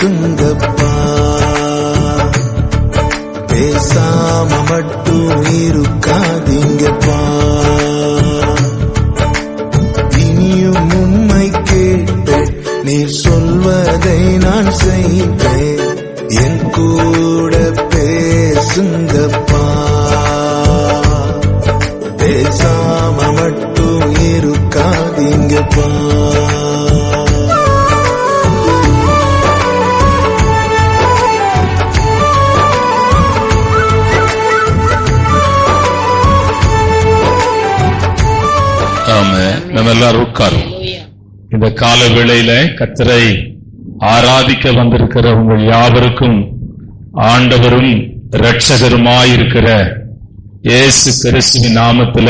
பேசுங்கப்பா, பேசாம மட்டும் இருக்காதீங்கப்பா. இனியும் உம்மை கேட்டு நீர் சொல்வதை நான் செய்வேன். என் கூட பேசுங்கப்பா, பேசாம மட்டும் இருக்காதீங்கப்பா. நம்ம எல்லாரும் உட்காரும். இந்த கால வேளையில கர்த்தரை ஆராதிக்க வந்திருக்கிற உங்கள் யாவருக்கும் ஆண்டவரும் இரட்சகருமாயிருக்கிற இயேசு கிறிஸ்துவின் நாமத்தில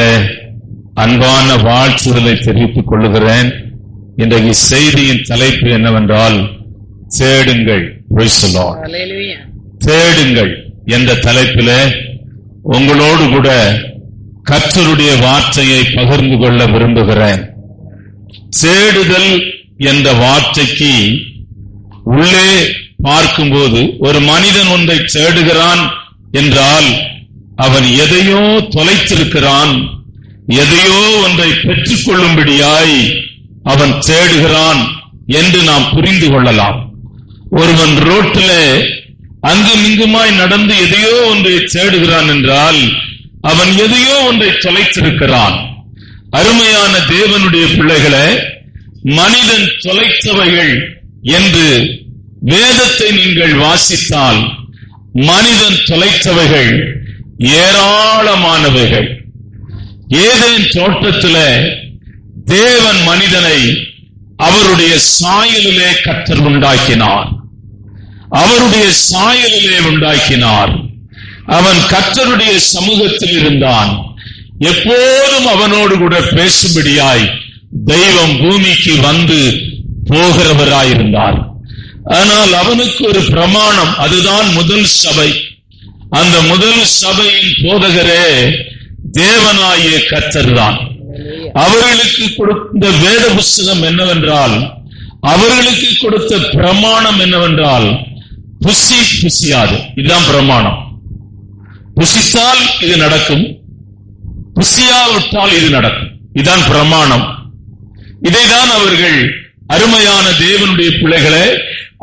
அன்பான வாழ்த்துதலை தெரிவித்துக் கொள்ளுகிறேன். இன்றைக்கு செய்தியின் தலைப்பு என்னவென்றால் தேடுங்கள். தேடுங்கள் என்ற தலைப்பில உங்களோடு கூட கர்த்தருடைய வார்த்தையை பகிர்ந்து கொள்ள விரும்புகிறேன். தேடுதல் என்ற வார்த்தைக்கு உள்ளே பார்க்கும்போது ஒரு மனிதன் ஒன்றை தேடுகிறான் என்றால் அவன் எதையோ தொலைத்திருக்கிறான், எதையோ ஒன்றை பெற்றுக் கொள்ளும்படியாய் அவன் தேடுகிறான் என்று நாம் புரிந்து கொள்ளலாம். ஒருவன் ரோட்டிலே அங்கும் இங்குமாய் நடந்து எதையோ ஒன்றை தேடுகிறான் என்றால் அவன் எதையோ ஒன்றை தொலைத்திருக்கிறான். அருமையான தேவனுடைய பிள்ளைகளே, மனிதன் தொலைத்தவைகள் என்று வேதத்தை நீங்கள் வாசித்தால் மனிதன் தொலைத்தவைகள் ஏராளமானவைகள். ஏதேன் தோட்டத்திலே தேவன் மனிதனை அவருடைய சாயலிலே கர்த்தர் உண்டாக்கினார். அவருடைய சாயலிலே உண்டாக்கினார். அவன் கர்த்தருடைய சமூகத்தில் இருந்தான். எப்போதும் அவனோடு கூட பேசும்படியாய் தெய்வம் பூமிக்கு வந்து போகிறவராயிருந்தார். ஆனால் அவனுக்கு ஒரு பிரமாணம், அதுதான் முதல் சபை. அந்த முதல் சபையின் போதகரே தேவனாகிய கர்த்தர் தான். அவர்களுக்கு கொடுத்த வேத புஸ்தகம் என்னவென்றால், அவர்களுக்கு கொடுத்த பிரமாணம் என்னவென்றால், புசியாது. இதுதான் பிரமாணம். புசித்தால் இது நடக்கும், புசியாவிட்டால் இது நடக்கும். இதுதான் பிரமாணம். இதைதான் அவர்கள், அருமையான தேவனுடைய பிள்ளைகளே,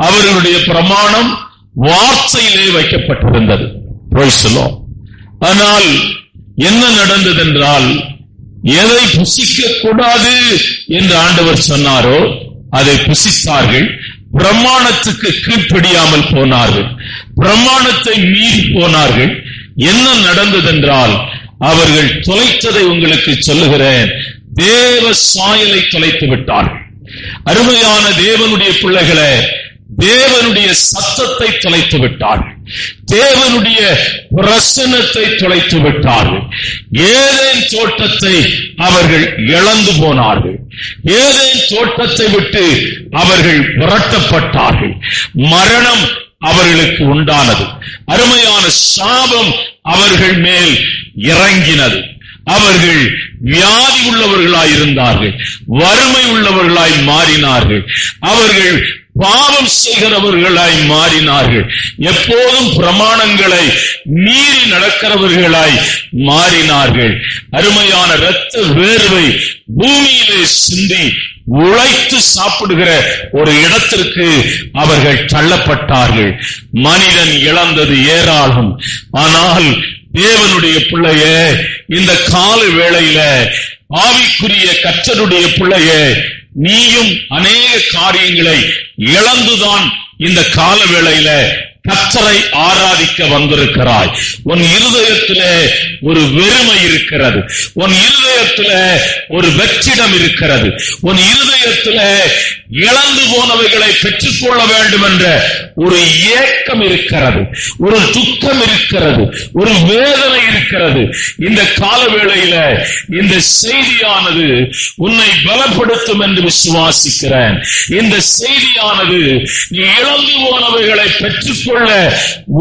அவர்களுடைய பிரமாணம் வார்த்தையிலே வைக்கப்பட்டிருந்தது. ஆனால் என்ன நடந்தது என்றால், எதை புசிக்க கூடாது என்று ஆண்டவர் சொன்னாரோ அதை புசித்தார்கள். பிரமாணத்துக்கு கீழ்ப்படியாமல் போனார்கள், பிரமாணத்தை மீறி போனார்கள். என்ன நடந்தது என்றால், அவர்கள் தொலைத்ததை உங்களுக்கு சொல்லுகிறேன், தேவ சாயலை தொலைத்து விட்டார்கள். அருமையான தேவனுடைய பிள்ளைகளே, தேவனுடைய சத்தத்தை தொலைத்து விட்டார்கள், தேவனுடைய பிரசன்னத்தை தொலைத்து விட்டார்கள். ஏதேன் தோட்டத்தை அவர்கள் இழந்து போனார்கள். ஏதேன் தோட்டத்தை விட்டு அவர்கள் விரட்டப்பட்டார்கள். மரணம் அவர்களுக்கு உண்டானது. அருமையான சாபம் அவர்கள் மேல் இறங்கினது. அவர்கள் வியாதி உள்ளவர்களாய் இருந்தார்கள், வறுமை உள்ளவர்களாய் மாறினார்கள். அவர்கள் பாவம் செய்கிறவர்களாய் மாறினார்கள். எப்போதும் பிரமாணங்களை மீறி நடக்கிறவர்களாய் மாறினார்கள். அருமையான இரத்த வேர்வை பூமியிலே சிந்தி உழைத்து சாப்பிடுகிற ஒரு இடத்திற்கு அவர்கள் தள்ளப்பட்டார்கள். மனிதன் இழந்தது ஏராளம். ஆனால் தேவனுடைய பிள்ளையே, இந்த கால வேளையில ஆவிக்குரிய கர்த்தருடைய பிள்ளையே, நீயும் அநேக காரியங்களை இழந்துதான் இந்த கால வேளையில கர்த்தரை ஆராதிக்க வந்திருக்கிறாய். உன் இருதயத்திலே ஒரு வெறுமை இருக்கிறது, உன் இருதயத்திலே ஒரு வெற்றிடம் இருக்கிறது, உன் இருதயத்திலே இழந்து போனவைகளை பெற்றுக்கொள்ள வேண்டும் என்ற ஒரு ஏக்கம் இருக்கிறது, ஒரு துக்கம் இருக்கிறது, ஒரு வேதனை இருக்கிறது. இந்த கால வேளையில இந்த செய்தியானது உன்னை பலப்படுத்தும் என்று விசுவாசிக்கிறேன். இந்த செய்தியானது நீ இழந்து போனவைகளை பெற்றுக்கொள்ள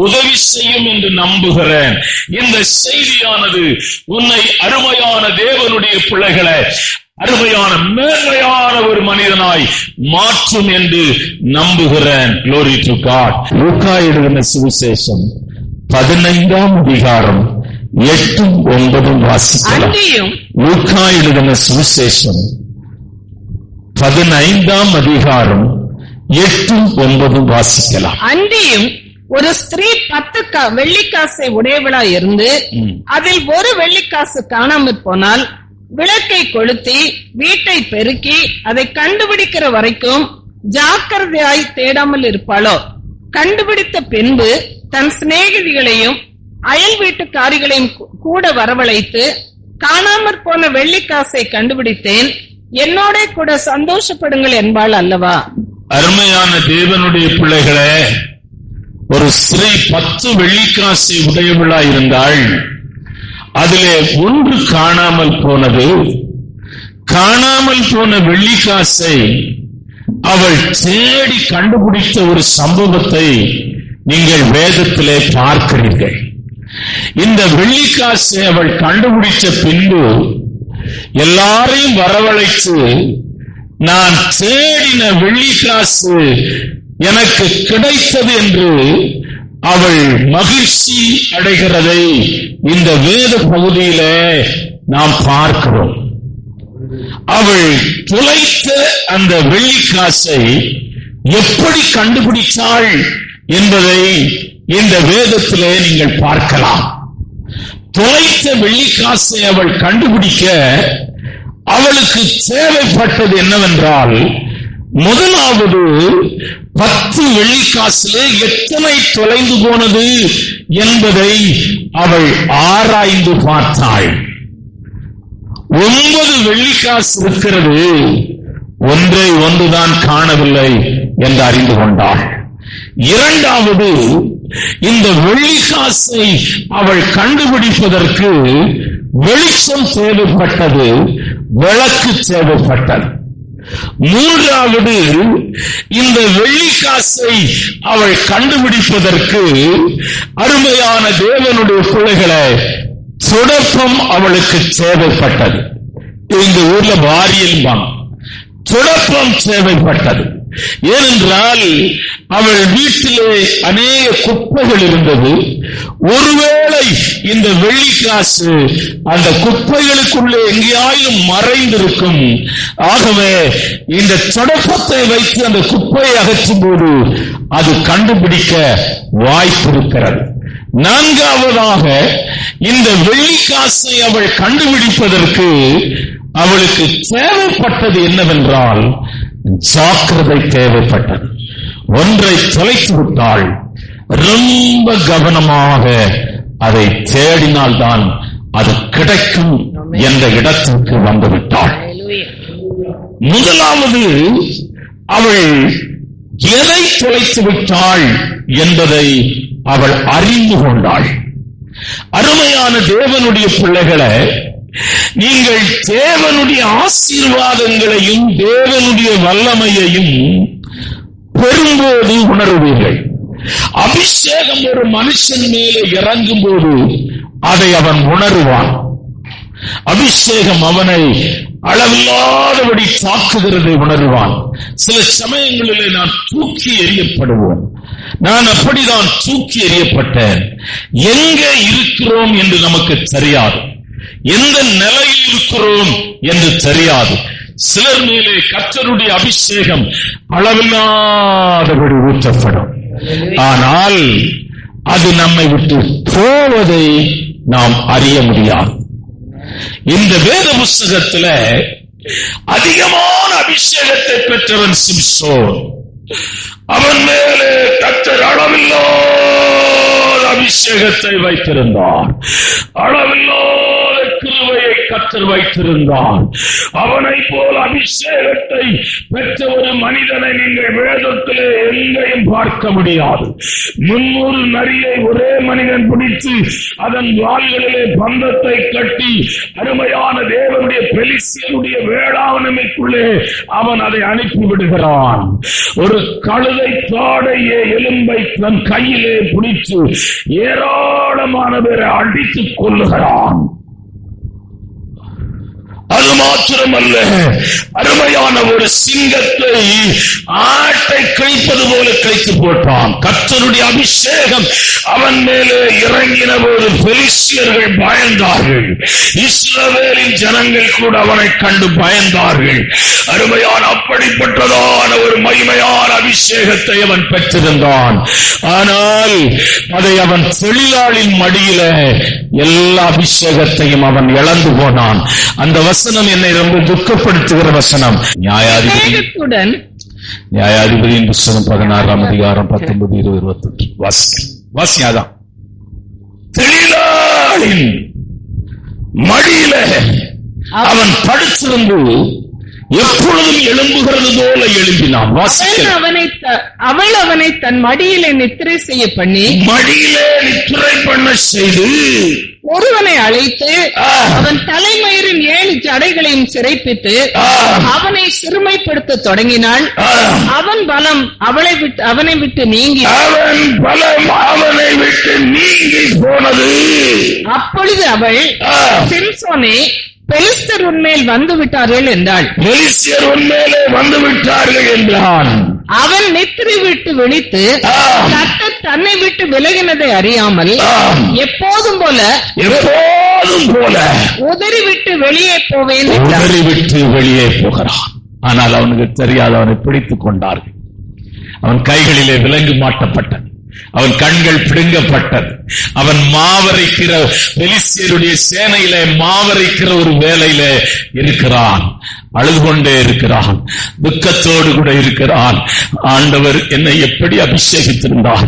உதவி செய்யும் என்று நம்புகிறேன். இந்த செய்தியானது உன்னை, அருமையான தேவனுடைய பிள்ளைகளை, அருமையான மேன்மையான ஒரு மனிதனாய் மாற்றும் என்று நம்புகிறேன். Glory to God. லூக்கா எழுதின சுவிசேஷம் 15ஆம் அதிகாரம் 8-9 வாசிக்கலாம். லூக்கா எழுதின சுவிசேஷம் 15ஆம் அதிகாரம் 8-9 வாசிக்கலாம். அன்றியும் ஒரு ஸ்திரீ 10 வெள்ளிக்காசை உடையவளாய் இருந்து அதில் ஒரு வெள்ளிக்காசு காணாமற் போனால் விளக்கை கொளுத்தி வீட்டை பெருக்கி அதை கண்டுபிடிக்கிற வரைக்கும் ஜாக்கிரதையாய் தேடாமல் இருப்பாளோ? கண்டுபிடித்த பின்பு தன் சிநேகிதிகளையும் அயல் வீட்டுக்காரிகளையும் கூட வரவழைத்து, காணாமற் போன வெள்ளிக்காசை கண்டுபிடித்தேன், என்னோட கூட சந்தோஷப்படுங்கள் என்பாள் அல்லவா? அருமையான தேவனுடைய பிள்ளைகளே, ஒரு ஸ்திரீ 10 வெள்ளிக்காசை உடையவளாய் இருந்தாள். அதிலே ஒன்று காணாமல் போனது. காணாமல் போன வெள்ளிக்காசை அவள் தேடி கண்டுபிடித்த ஒரு சம்பவத்தை நீங்கள் வேதத்திலே பார்க்கிறீர்கள். இந்த வெள்ளிக்காசை அவள் கண்டுபிடித்த பின்பு எல்லாரையும் வரவழைத்து, நான் தேடின வெள்ளிக்காசு எனக்கு கிடைத்தது என்று அவள் மகிழ்ச்சி அடைகிறதை இந்த வேத பகுதியில நாம் பார்க்கிறோம். அவள் தொலைத்த அந்த வெள்ளிக்காசை எப்படி கண்டுபிடித்தாள் என்பதை இந்த வேதத்திலே நீங்கள் பார்க்கலாம். தொலைத்த வெள்ளிக்காசை அவள் கண்டுபிடிக்க அவளுக்கு தேவைப்பட்டது என்னவென்றால், முதலாவது 10 வெள்ளிக்காசிலே எத்தனை தொலைந்து போனது என்பதை அவள் ஆராய்ந்து பார்த்தாள். 9 வெள்ளிக்காசு இருக்கிறது, ஒன்றை ஒன்றுதான் காணவில்லை என்று அறிந்து கொண்டாள். இரண்டாவது, இந்த வெள்ளிக்காசை அவள் கண்டுபிடிப்பதற்கு வெளிச்சம் தேவைப்பட்டது, விளக்கு தேவைப்பட்டது. மூன்றாவது, இந்த வெள்ளிக்காசை அவள் கண்டுபிடிப்பதற்கு அருமையான தேவனுடைய பிள்ளைகளை தொடப்பம் அவளுக்கு தேவைப்பட்டது. இந்த ஊர்ல வாரியல் தொடப்பம் தேவைப்பட்டது. ஏனென்றால் அவள் வீட்டிலே அநேக குப்பைகள் இருந்தது. ஒருவேளை இந்த வெள்ளிக்காசு அந்த குப்பைகளுக்குள்ளே எங்கேயாயும் மறைந்திருக்கும். ஆகவே இந்த தொடப்பத்தை வைத்து அந்த குப்பையை அகற்றும் போது அது கண்டுபிடிக்க வாய்ப்பு இருக்கிறது. நான்காவதாக, இந்த வெள்ளிக்காசை அவள் கண்டுபிடிப்பதற்கு அவளுக்கு தேவைப்பட்டது என்னவென்றால் ஜாக்கிரதை தேவைப்பட்டது. ஒன்றை தொலைத்து விட்டால் ரொம்ப கவனமாக அதை தேடினால்தான் அது கிடைக்கும் என்ற இடத்திற்கு வந்துவிட்டாள். முதலாவது, அவள் எதை தொலைத்து விட்டாள் என்பதை அவள் அறிந்து கொண்டாள். அருமையான தேவனுடைய பிள்ளைகளை, நீங்கள் தேவனுடைய ஆசீர்வாதங்களையும் தேவனுடைய வல்லமையையும் பெறும்போது உணர்வீர்கள். அபிஷேகம் ஒரு மனுஷன் மேலே இறங்கும் போது அதை அவன் உணர்வான். அபிஷேகம் அவனை அளவில்லாதபடி தாக்குகிறதை உணர்வான். சில சமயங்களிலே நான் தூக்கி எறியப்படுவோம். நான் அப்படிதான் தூக்கி எறியப்பட்டேன். எங்கே இருக்கிறோம் என்று நமக்கு தெரியாது, எந்த நிலையில் இருக்கிறோம் என்று தெரியாது. சிலர் மேலே கர்த்தருடைய அபிஷேகம் அளவில்லாதபடி ஊற்றப்படும். ஆனால் அது நம்மை விட்டு போவதை நாம் அறிய முடியாது. இந்த வேத புஸ்தகத்தில் அதிகமான அபிஷேகத்தை பெற்றவன் சிம்சோன். அவன் மேலே கர்த்தர் அளவில்லாத அபிஷேகத்தை வைத்திருந்தார். அளவில்லாத கிருபையை கர்த்தர் வைத்திருந்தார். அவனை போல் அபிஷேகத்தை பெற்ற ஒரு மனிதனை நீங்கள் வேதத்திலே எங்கேயும் பார்க்க முடியாது. 300 நரியை ஒரே மனிதன் பிடித்து அதன் வாள்களிலே பந்தத்தை கட்டி அருமையான தேவனுடைய பெலிஸ்தியருடைய வேளாண்மைக்குள்ளே அவன் அதை அனுப்பி விடுகிறான். ஒரு கழுதை தாடைய எலும்பை தன் கையிலே பிடித்து ஏராளமான பேரை அடித்துக் கொள்ளுகிறான். அது மாத்திரமல்ல, அருமையான ஒரு சிங்கத்தை ஆட்டை கிழிப்பது போல கிழித்து போட்டான். கர்த்தருடைய அபிஷேகம் அவன் மேலே இறங்கின போது பெலிஸ்தியர்கள் பயந்தார்கள். இஸ்ரவேலின் ஜனங்கள் கூட அவனை கண்டு பயந்தார்கள். அருமையான அப்படிப்பட்டதான ஒரு மகிமையான அபிஷேகத்தை அவன் பெற்றிருந்தான். ஆனால் அதை அவன் தொழிலாளின் மடியில எல்லா அபிஷேகத்தையும் அவன் இழந்து போனான். அந்த வசனம் என்னை ரொம்ப துக்கப்படுத்துகிற வசனம். நியாயாதிபதியின் புத்தகம் 16ஆம் அதிகாரம் 19, 20, 21 வாசியாதான். தொழிலாளின் மடியில அவன் படுத்திருந்து எப்பொழுதும் எழும்புகிறது போல எழும்பினான். அவள் அவனை தன் மடியிலே நித்திரை செய்ய பண்ணி, மடியிலே நித்திரை பண்ண செய்து ஒருவனை அழைத்து அவன் தலைமயிரின் 7 ஜடைகளையும் சிறைப்பித்து அவனை சிறுமைப்படுத்த தொடங்கினாள். அவன் பலம் அவனை விட்டு நீங்கி போனது. அப்பொழுது அவள், சிம்சோனே, பெலிஸ்தர் உன்மேல் வந்து விட்டார்கள் என்றாள். பெலிஸ்தர் உன்மேலே வந்து விட்டார்கள் என்றான். அவன் நித்திரை விட்டு விழித்து கர்த்தர் தன்னை விட்டு விலகினதை அறியாமல் எப்போதும் போல உதறி விட்டு வெளியே போவேன். உதறி விட்டு வெளியே போகிறான். ஆனால் அவனுக்கு தெரியாது, அவனை பிடித்துக் கொண்டார்கள். அவன் கைகளிலே விலங்கு மாட்டப்பட்டது, அவன் கண்கள் பிடுங்கப்பட்டது. அவன் மாவரைக்கிற பெலிஸ்தியருடைய சேனையிலே மாவரைக்கிற ஒரு வேலையில இருக்கிறான். அழுது கொண்டே இருக்கிறான், துக்கத்தோடு கூட இருக்கிறான். ஆண்டவர் என்னை எப்படி அபிஷேகித்திருந்தார்,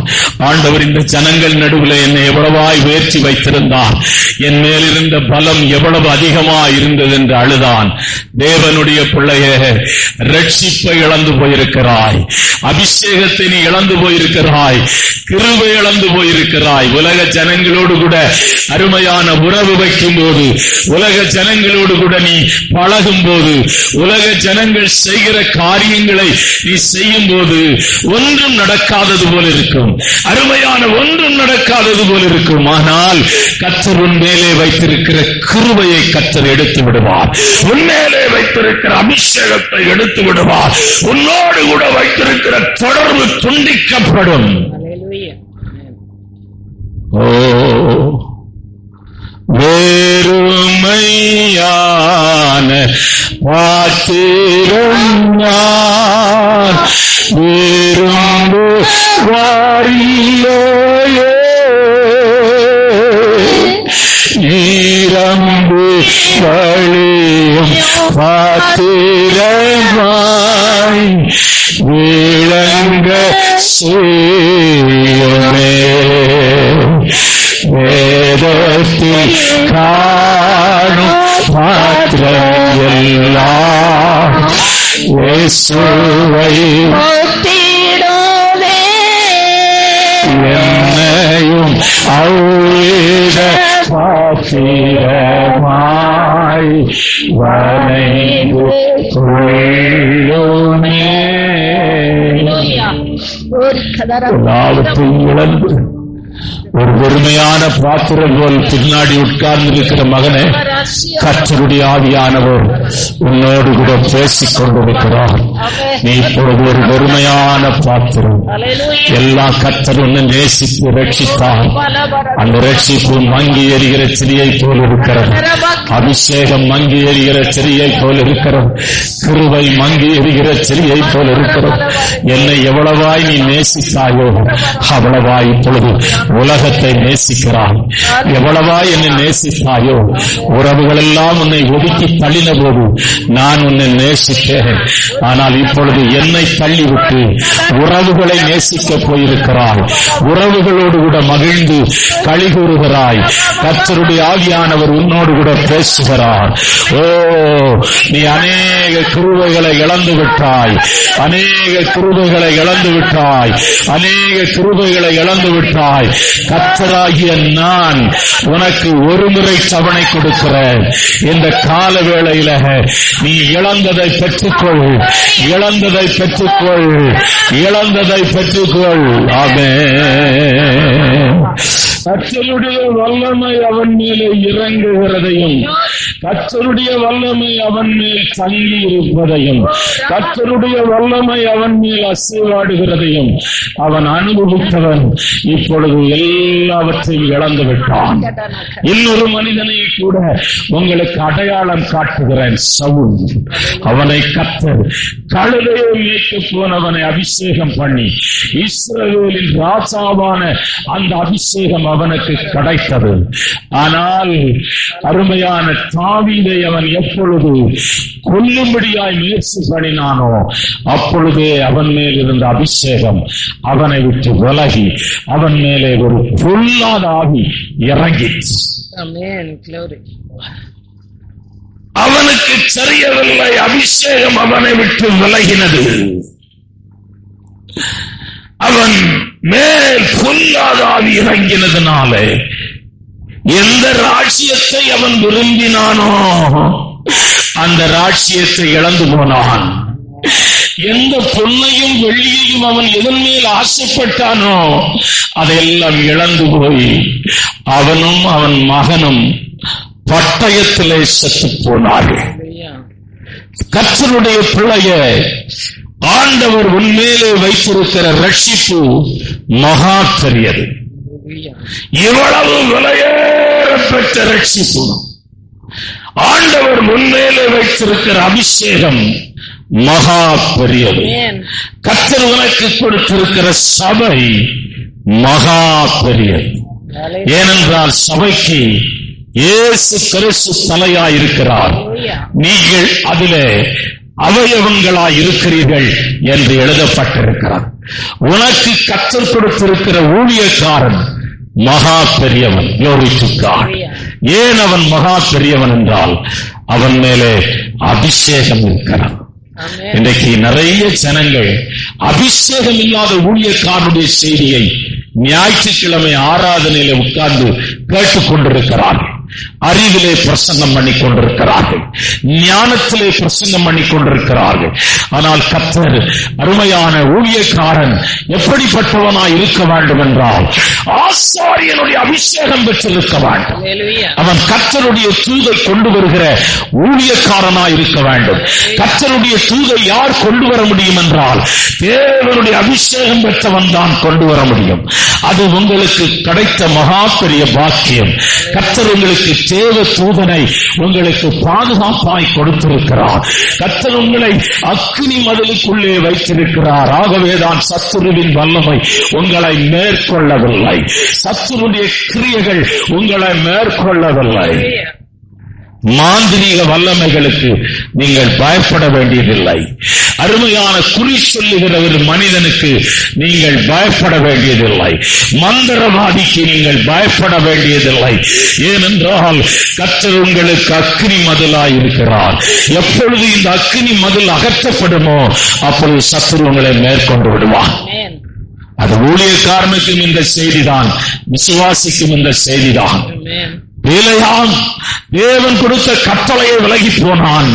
ஆண்டவர் இந்த ஜனங்கள் நடுவில் என்னை எவ்வளவாய் உயர்த்தி வைத்திருந்தார், என் மேல் இருந்த பலம் எவ்வளவு அதிகமாய் இருந்தது என்று அழுதான். தேவனுடைய பிள்ளையே, ரட்சிப்பை இழந்து போயிருக்கிறாய், அபிஷேகத்தை நீ இழந்து போயிருக்கிறாய், கிருபை இழந்து போயிருக்கிறாய். உலக ஜனங்களோடு கூட அருமையான உறவு வைக்கும் போது, உலக ஜனங்களோடு கூட நீ பழகும் போது, உலக ஜனங்கள் செய்கிற காரியங்களை நீ செய்யும் போது ஒன்றும் நடக்காதது போல இருக்கும், அருமையான ஒன்றும் நடக்காதது போல இருக்கும். ஆனால் கர்த்தர் உன் மேலே வைத்திருக்கிற கிருபையை கர்த்தர் எடுத்து விடுவார், உன்மேலே வைத்திருக்கிற அபிஷேகத்தை எடுத்து விடுவார், உன்னோடு கூட வைத்திருக்கிற தொடர்பு துண்டிக்கப்படும். ஓ, வேறுமையான பாத்திரம் நான் விரும்பு வாரியோயே, நீரம்பு வழியும் பாத்திரமாய் விளங்க செய்யுமே. வேதத்தில் காணும் பாத்திரம் எல்லாம் இயேசுவை என்னையும் அவ்வித பாத்திரமாய் வரைந்து கொள்ளுமே. எல்லாவற்றையும் இழந்து ஒரு பெருமையான பாத்திரம் போல் பின்னாடி உட்கார்ந்து இருக்கிற மகனே, கர்த்தருடைய ஆவியானவர் உன்னோடு கூட பேசிக் கொண்டிருக்கிறார். நீ இப்பொழுது ஒரு பெருமையான பாத்திரம். எல்லா கர்த்தர் உன்னை நேசித்து ரட்சித்தார். அந்த ரட்சிப்பு மங்கி எறிகிற சிறியை போல் இருக்கிறது, அபிஷேகம் மங்கி எறிகிற சிறியை போல் இருக்கிறது, கிருபை மங்கி எறிகிற சிறியை போல் இருக்கிறது. என்னை எவ்வளவாய் நீ நேசித்தாயோ அவ்வளவாய் இப்பொழுது உலகத்தை நேசிக்கிறாய். எவ்வளவாய் என்னை நேசித்தாயோ, உறவுகள் எல்லாம் உன்னை ஒதுக்கி தள்ளின போது நான் உன்னை நேசித்தேன். ஆனால் இப்பொழுது என்னை தள்ளிவிட்டு உறவுகளை நேசிக்க போயிருக்கிறாய். உறவுகளோடு கூட மகிழ்ந்து களி கூறுகிறாய். கர்த்தருடைய ஆவியானவர் உன்னோடு கூட பேசுகிறார். ஓ, நீ அநேக கிருபைகளை இழந்து விட்டாய், அநேக கிருபைகளை இழந்து விட்டாய், அநேக கிருபைகளை இழந்து விட்டாய். கர்த்தராகிய நான் உனக்கு ஒரு முறை தவணை கொடுக்கிறேன். இந்த கால வேளையில நீ இழந்ததை பெற்றுக்கொள், இழந்ததை பெற்றுக்கொள், இழந்ததை பெற்றுக்கொள். ஆமென். கர்த்தருடைய வல்லமை அவன் மேலே இறங்குகிறதையும் கர்த்தருடைய வல்லமை அவன் மேல் தங்கி இருப்பதையும் கர்த்தருடைய வல்லமை அவன் மேல் அசைவாடுகிறதையும் அவன் அனுபவித்தவன் இப்பொழுது எல்லாவற்றையும் இழந்து விட்டான். இன்னொரு மனிதனை கூட உங்களுக்கு அடையாளம் காட்டுகிறேன். சவுல், அவனை கர்த்தர் கழுதையை மேய்க்க போனவனை அபிஷேகம் பண்ணி இஸ்ரவேலின் ராஜாவான அந்த அபிஷேகம் அவனுக்கு கிடைத்தது. ஆனால் அருமையான தாவீதை அவன் எப்பொழுது கொல்லும்படியாய் முயற்சி பண்ணினானோ அப்பொழுதே அவன் மேல் இருந்த அபிஷேகம் அவனை விட்டு விலகி அவன் மேலே ஒரு பொல்லாத ஆவி இறங்கிற்று. அவனுக்கு சரியவில்லை, அபிஷேகம் அவனை விட்டு விலகினது. அவன் மேல் பொல்லாத ஆவி இறங்கினதுனாலே எந்த ராஜ்யத்தை அவன் விரும்பினானோ அந்த ராஜ்யத்தை இழந்து போனான். எந்த பொன்னையும் வெள்ளியையும் அவன் எதன் மேல் ஆசைப்பட்டானோ அதையெல்லாம் இழந்து போய் அவனும் அவன் மகனும் பட்டயத்திலே செத்து போனார்கள். கர்த்தருடைய பிள்ளைய ஆண்டவர் உன்மேலே வைத்திருக்கிற ரட்சிப்பு மகா பெரியது. இவ்வளவு விலையேற பெற்ற ரட்சிப்பு, ஆண்டவர் முன்மேலே வைத்திருக்கிற அபிஷேகம் மகா பெரியது. கர்த்தர் உனக்கு கொடுத்திருக்கிற சபை மகா பெரியது. ஏனென்றால் சபைக்கு இயேசு கிறிஸ்து தலையாய் இருக்கிறார். நீங்கள் அதிலே அவயவங்களாய் இருக்கிறீர்கள் என்று எழுதப்பட்டிருக்கிறார். உனக்கு கர்த்தர் கொடுத்திருக்கிற ஊழியக்காரன் மகா பெரியவன். Glory to God. ஏன் அவன் மகா பெரியவன் என்றால் அவன் மேலே அபிஷேகம் இருக்கிறான். இன்றைக்கு நிறைய ஜனங்கள் அபிஷேகம் இல்லாத ஊழியக்காரனுடைய செய்தியை ஞாயிற்றுக்கிழமை ஆராதனையில உட்கார்ந்து கேட்டுக் கொண்டிருக்கிறார்கள். அறிவிலே பிரசங்கம் பண்ணி கொண்டிருக்கிறார்கள், ஞானத்திலே பிரசங்கம் பண்ணி கொண்டிருக்கிறார்கள். ஆனால் கர்த்தர் அருமையான ஊழியக்காரன் எப்படிப்பட்டவனாய் இருக்க வேண்டும் என்றால் ஆசாரியனுடைய அபிஷேகம் பெற்றிருக்க வேண்டும். அவன் கர்த்தருடைய தூதை கொண்டு வருகிற ஊழியக்காரனாய் இருக்க வேண்டும். கர்த்தருடைய தூதை யார் கொண்டு வர முடியும் என்றால் தேவனுடைய அபிஷேகம் பெற்றவன் தான் கொண்டு வர முடியும். அது உங்களுக்கு கிடைத்த மகா பெரிய பாக்கியம். கர்த்தர் உங்களுக்கு தேவ தூதனை உங்களுக்கு பாதுகாப்பாய் கொடுத்திருக்கிறார். கர்த்தர் உங்களை அக்கினி மதிலுக்குள்ளே வைத்திருக்கிறார். ஆகவேதான் சத்துருவின் வல்லமை உங்களை மேற்கொள்ளவில்லை, சத்துருடைய கிரியைகள் உங்களை மேற்கொள்ளவில்லை. மாந்திரீக வல்லமைகளுக்கு நீங்கள் பயப்பட வேண்டியதில்லை. அருமையான குறி சொல்லுகிற ஒரு மனிதனுக்கு நீங்கள் பயப்பட வேண்டியதில்லை. மந்திரவாதிக்கு நீங்கள் பயப்பட வேண்டியதில்லை. ஏனென்றால் கர்த்தர் உங்களுக்கு அக்கினி மதிலாய் இருக்கிறார். எப்பொழுது இந்த அக்கினி மதில் அகற்றப்படுமோ அப்பொழுது சத்துரு உங்களை மேற்கொண்டு விடுவார். அது ஊழியக்காரனுக்கும் இந்த செய்திதான், விசுவாசிக்கும் இந்த செய்திதான். பிலேயாம் தேவன் கொடுத்த கட்டளையை விலகி போனான்.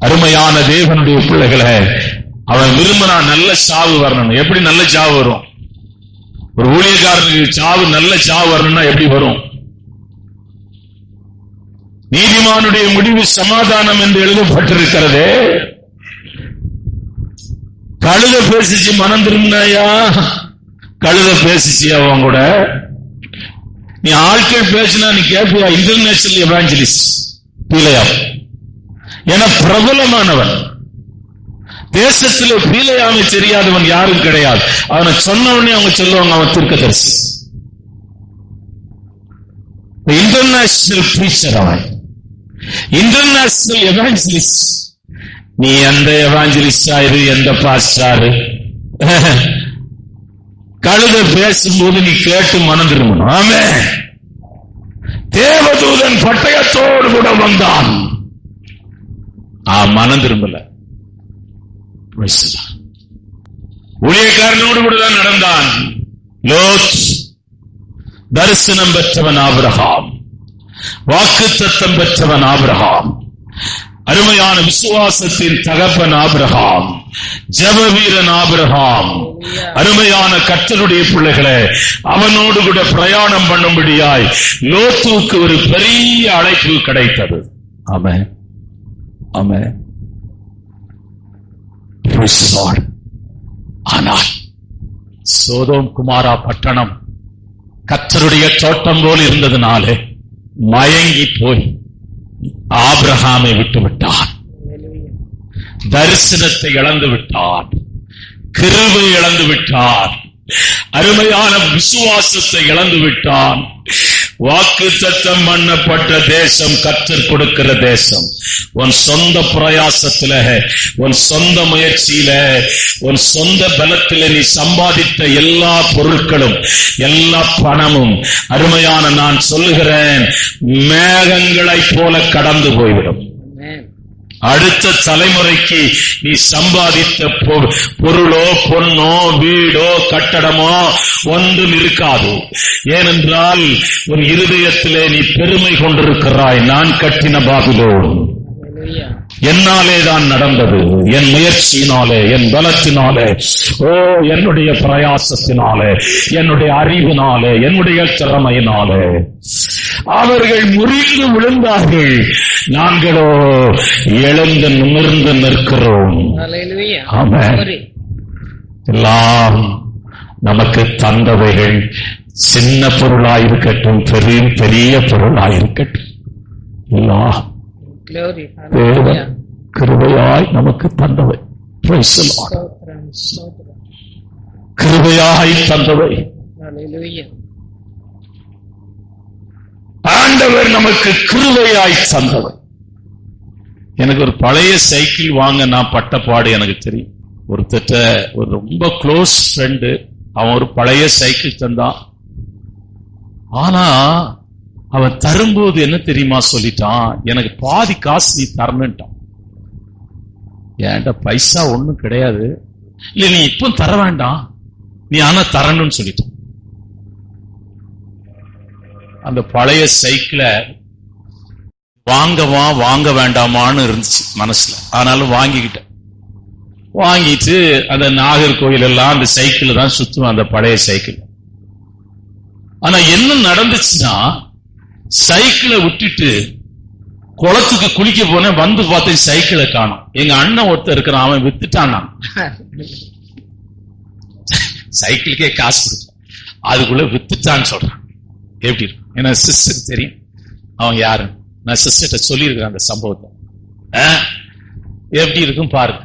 அருமையான தேவனுடைய பிள்ளைகளை, அவன் விரும்பினா நல்ல சாவு வரணும். எப்படி நல்ல சாவு வரும்? ஒரு ஊழியக்காரனுக்கு சாவு நல்ல சாவு வரணும்னா எப்படி வரும்? நீதிமானுடைய முடிவு சமாதானம் என்று எழுதப்பட்டிருக்கிறதே. கழுத பேசிச்சு மனம் திரும்பினாயா? கழுத பேசிச்சு அவன் கூட. நீ ஆட்கள் பேசினா நீ கேட்பியா? இன்டர்நேஷனல் எவாஞ்சலிஸ்ட் பிலேயாம் என பிரபலமானவன். தேசத்திலே பிலேயாமை தெரியாதவன் யாரும் கிடையாது. அவனை சொன்னவனே அவங்க சொல்லுவாங்க அவன் தீர்க்கதரிசி. இன்டர்நேஷனல் பிரீச்சர், அவன் இன்டர்நேஷனல் எவாஞ்சலிஸ்ட். நீ எந்த எவாஞ்சலிஸ்டா இரு, எந்த பாஸ்டாரு, கழுத பேசும்போது நீ கேட்டு மனம் திரும்பணும். ஆமென். தேவதூதன் பட்டயத்தோடு கூட வந்தான், மனம் திரும்பல. ஊழியக்காரனோடு கூட தான் நடந்தான். லோத் தரிசனம் பெற்றவன் ஆபிரகாம், வாக்குத்தத்தம் பெற்றவன் ஆபிரகாம், அருமையான விசுவாசத்தின் தகப்பன் ஆபிரகாம், ஜெப வீரன் ஆபிரகாம். அருமையான கர்த்தருடைய பிள்ளைகளே, அவனோடு கூட பிரயாணம் பண்ணும்படியாய் லோத்துக்கு ஒரு பெரிய அழைப்பு கிடைத்தது. ஆமென், ஆமென். Praise the Lord. ஆனால் சோதோம் குமாரா பட்டணம் கர்த்தருடைய தோட்டம் போல் இருந்ததுனாலே மயங்கி போய் ஆபிரகாமை விட்டு விட்டான். தரிசனத்தை இழந்து விட்டான், கிருபை இழந்து விட்டான், அருமையான விசுவாசத்தை இழந்து விட்டான். வாக்குத்தத்தம் பண்ணப்பட்ட தேசம் கர்த்தர் கொடுக்கிற தேசம். உன் சொந்த பிரயாசத்தில, உன் சொந்த முயற்சியில, உன் சொந்த பலத்தில நீ சம்பாதித்த எல்லா பொருட்களும், எல்லா பணமும், அருமையான நான் சொல்லுகிறேன், மேகங்களைப் போல கடந்து போய்விடும். அடுத்த தலைமுறைக்கு நீ சம்பாதித்த பொருளோ பொன்னோ வீடோ கட்டடமோ ஒன்றும் இருக்காது. ஏனென்றால் உன் இருதயத்திலே நீ பெருமை கொண்டிருக்கிறாய். நான் கட்டின பாபிலோன் என்னாலே தான் நடந்தது, என் முயற்சியினாலே, என் பலத்தினாலே, என்னுடைய பிரயாசத்தினாலே, என்னுடைய அறிவினாலே, என்னுடைய திறமையினாலே. அவர்கள் முறிந்து விழுந்தார்கள், நாங்களோ எழுந்து நிமிர்ந்து நிற்கிறோம். ஆமென். எல்லாம் நமக்கு தந்தவைகள் சின்ன பொருளாயிருக்கட்டும், பெரிய பொருளாயிருக்கட்டும், எல்லாம் கிருபையாய் நமக்கு தந்தவை. கிருபையாய் தந்தவை. ஆண்டவர் நமக்கு கிருபையாய் தந்தவை. எனக்கு ஒரு பழைய சைக்கிள் வாங்க நான் பட்ட பாடு எனக்கு தெரியும். ஒரு ரொம்ப க்ளோஸ் ஃப்ரெண்டு, அவன் ஒரு பழைய சைக்கிள் தந்தான். ஆனா அவன் தரும்போது என்ன தெரியுமா சொல்லிட்டான், எனக்கு பாதி காசு நீ தரணுன்ட்டான். ஏன்டா பைசா ஒண்ணும் கிடையாது, இல்ல நீ இப்போ தர வேண்டாம், நீ ஆனா தரணும்னு சொல்லிட்டான். அந்த பழைய சைக்கிளை வாங்க வேண்டாமான்னு இருந்துச்சு மனசுல. ஆனாலும் வாங்கிக்கிட்டேன். வாங்கிட்டு அந்த நாகர்கோவில் எல்லாம் அந்த சைக்கிள் தான் சுத்துவேன், அந்த பழைய சைக்கிள். ஆனா என்ன நடந்துச்சுன்னா, சைக்கிளை விட்டுட்டு குளத்துக்கு குளிக்க போனேன், வந்து பார்த்தேன் சைக்கிளை காணோம். எங்க அண்ணன் ஒருத்தர் இருக்கிறான், அவன் வித்துட்டான். நான் சைக்கிளுக்கே காசு கொடுத்தேன், அதுக்குள்ள வித்துட்டான்னு சொல்றான். எப்படி இருக்கும்? ஏன்னா சிஸ்டர் தெரியும் அவன் யாரு. நான் சிஸ்டர்கிட்ட சொல்லியிருக்கிறேன் அந்த சம்பவத்தை. எப்படி இருக்கும் பாருங்க.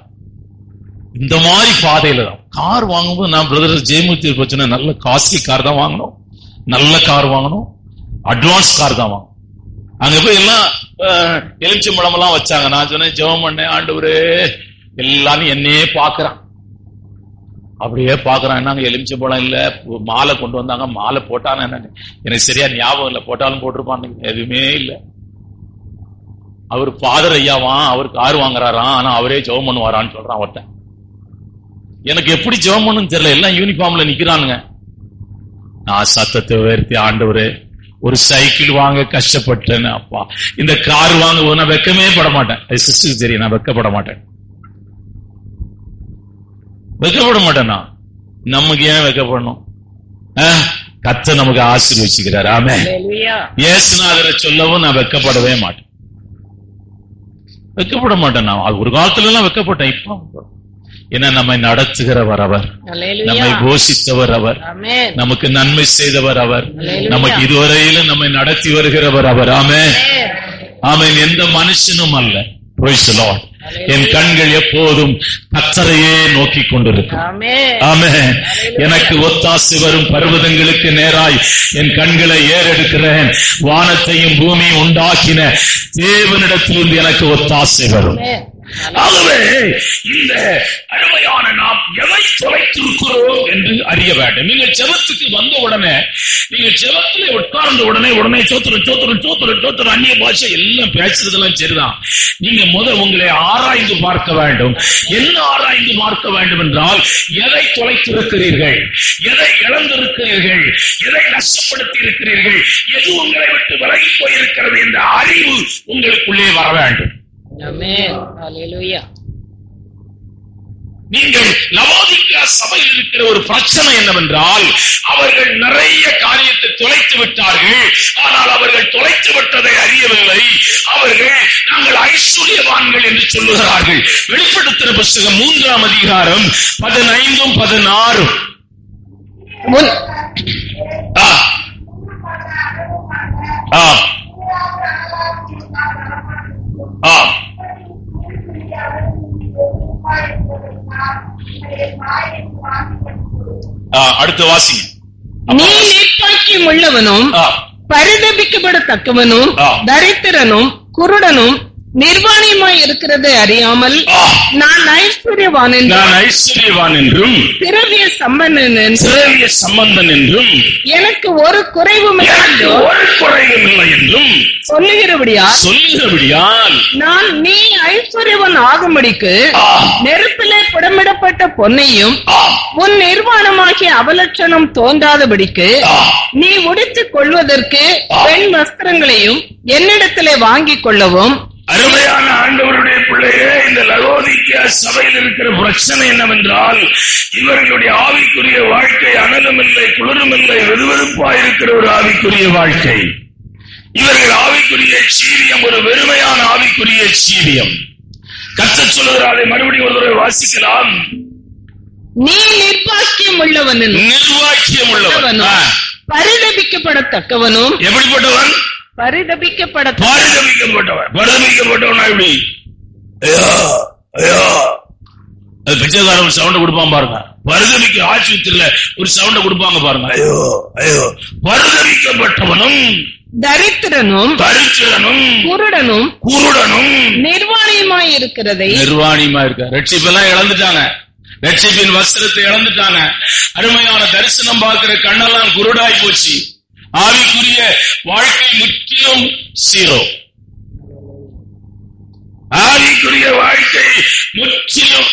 இந்த மாதிரி பாதையில தான் கார் வாங்கும்போது நான் பிரதர் ஜெயமூர்த்தி பிரச்சனை, நல்ல காஸ்ட்லி கார் தான் வாங்கணும், நல்ல கார் வாங்கணும், அட்வான்ஸ் கார் தான் வாங்கணும். அங்க போய் எல்லாம் எலுமிச்சம்பழம் எல்லாம் வச்சாங்க. நான் சொன்னேன், ஜெபம் பண்ணேன், ஆண்டவரே எல்லாரும் என்னையே பாக்குறான், அப்படியே பாக்குறான். என்னங்க எலுமிச்சம்பழம் இல்ல, மாலை கொண்டு வந்தாங்க, மாலை போட்டான்னு என்ன எனக்கு சரியா ஞாபகம் இல்லை, போட்டாலும் போட்டிருப்பான், எதுவுமே இல்லை. அவர் ஃபாதர் ஐயாவான், அவர் கார் வாங்குறாராம், ஆனா அவரே ஜெபம் பண்ணுவாரான்னு சொல்றான் ஒருத்தன். எனக்கு எப்படி ஜெபம் பண்ணுன்னு தெரியல, எல்லாம் யூனிஃபார்ம்ல நிக்கிறானுங்க. நான் சத்தத்தை உயர்த்தி, ஆண்டவரே ஒரு சைக்கிள் வாங்க கஷ்டப்பட்டேன்னு, அப்பா இந்த கார் வாங்க நான் வெக்கமே பட மாட்டேன். சிஸ்டருக்கு தெரியும் நான் வெக்கப்பட மாட்டேன், வெக்கப்பட மாட்டேன்னா. நமக்கு ஏன் வெக்கப்படணும்? கர்த்தர் நமக்கு ஆசீர்வதிக்கிறார். ஆமென். இயேசுநாதரை சொல்லவும் நான் வெக்கப்படவே மாட்டேன், வெக்கப்பட மாட்டேன். நான் அது ஒரு காலத்துல எல்லாம் வெக்கப்பட்டேன், இப்போ ஏன்னா நம்மை நடத்துகிறவர் அவர், நம்மை போஷித்தவர் அவர், நமக்கு நன்மை செய்தவர் அவர், நமக்கு இதுவரையிலும் நம்மை நடத்தி வருகிறவர் அவர். ஆமென், ஆமென். எந்த மனுஷனும் அல்ல. Praise the Lord. என் கண்கள் எப்போதும் கர்த்தரையே நோக்கி கொண்டிருக்கும். ஆமென். எனக்கு ஒத்தாசை வரும் பர்வதங்களுக்கு நேராய் என் கண்களை ஏறெடுக்கிறேன். வானத்தையும் பூமியும் உண்டாக்கின தேவனிடத்திலிருந்து எனக்கு ஒத்தாசை வரும். ஆகவே இந்த அருமையான நாம் எதை தொலைத்திருக்கிறோம் என்று அறிய வேண்டும். நீங்கள் ஜெபத்துக்கு வந்த உடனே, நீங்கள் ஜெபத்திலே உட்கார்ந்த உடனே சோத்திரம் அந்நிய பாஷை எல்லாம் பேசுறதெல்லாம் சரிதான். நீங்க முதல் உங்களை ஆராய்ந்து பார்க்க வேண்டும். என்ன ஆராய்ந்து பார்க்க வேண்டும் என்றால், எதை தொலைத்திருக்கிறீர்கள், எதை இழந்திருக்கிறீர்கள், எதை நஷ்டப்படுத்தி இருக்கிறீர்கள், எது உங்களை விட்டு விலகி போயிருக்கிறது என்ற அறிவு உங்களுக்குள்ளே வர வேண்டும். நீங்கள் லவோதிக்கா சபையில் இருக்கிற ஒரு பிரச்சனை என்னவென்றால், அவர்கள் நிறைய காரியத்தை தொலைத்து விட்டார்கள். ஆனால் அவர்கள் தொலைத்து விட்டதை அறியவில்லை. அவர்கள் நாங்கள் ஐஸ்வர்யவான்கள் என்று சொல்லுகிறார்கள். வெளிப்படுத்துகிற புத்தகம் 3ஆம் அதிகாரம் 15 16. அடுத்த வாசி. நீ நிர்பாக்கியம் உள்ளவனும் பரிதபிக்கப்படத்தக்கவனும் தரித்திரனும் குருடனும் நிர்வாணியமாய் இருக்கிறது அறியாமல் நான் ஐஸ்வர்யவான் என்றும் திரவிய சம்பந்தன் என்றும் எனக்கு ஒரு குறைவும் இல்லை என்றும் சொல்லுகிறபடியால் நான் நீ ஐஸ்வர்யவன் ஆகும்படிக்கு நெருப்பிலே புடமிடப்பட்ட பொன்னையும் உன் நிர்வாணமாகிய அவலட்சணம் தோன்றாதபடிக்கு நீ உடுத்திக் கொள்வதற்கு பெண் வஸ்திரங்களையும் என்னிடத்திலே வாங்கிக் கொள்ளவும். அருமையான ஆண்டவருடைய பிள்ளையே, இந்த லவோதிக்கா சபையில் இருக்கிற பிரச்சனை என்னவென்றால், இவர்களுடைய ஆவிக்குரிய வாழ்க்கை அனலுமில்லை குளிருமில்லை வெதுவெதுப்பாய் இருக்கிற ஒரு ஆவிக்குரிய வாழ்க்கை. இவர்கள் ஆவிக்குரிய சீரியம் ஒரு வெறுமையான ஆவிக்குரிய சீரியம். கர்த்தர் சொல்லுகிறார், அதை மறுபடியும் ஒரு தடவை வாசிக்கலாம். நீ நிர்வாக்கியம் உள்ளவனும் பரிதபிக்கப்படத்தக்கவனும். எப்படிப்பட்டவன்? பரிதபிக்கப்பட்டவன். எப்படி? பிச்சைக்காரன் சவுண்ட் கொடுப்பான் பாருங்க. பரிதபிக்க ஆஸ்பத்திரியில ஒரு சவுண்ட் கொடுப்பாங்க பாருங்க. ஐயோ ஐயோ. பரிதபிக்கப்பட்டவனும் தரித்திரனும் குருடனும் நிர்வாணியமாய் இருக்கிறதை. நிர்வாணியமா இருக்க ரட்சிப்பெல்லாம் இழந்துட்டாங்க. ரட்சிப்பின் வஸ்திரத்தை இழந்துட்டாங்க. அருமையான தரிசனம் பார்க்கிற கண்ணெல்லாம் குருடாய் போச்சு. ஆவிக்குரிய வாழ்க்கை முற்றிலும் சீரோ. ஆவிக்குரிய வாழ்க்கை முற்றிலும்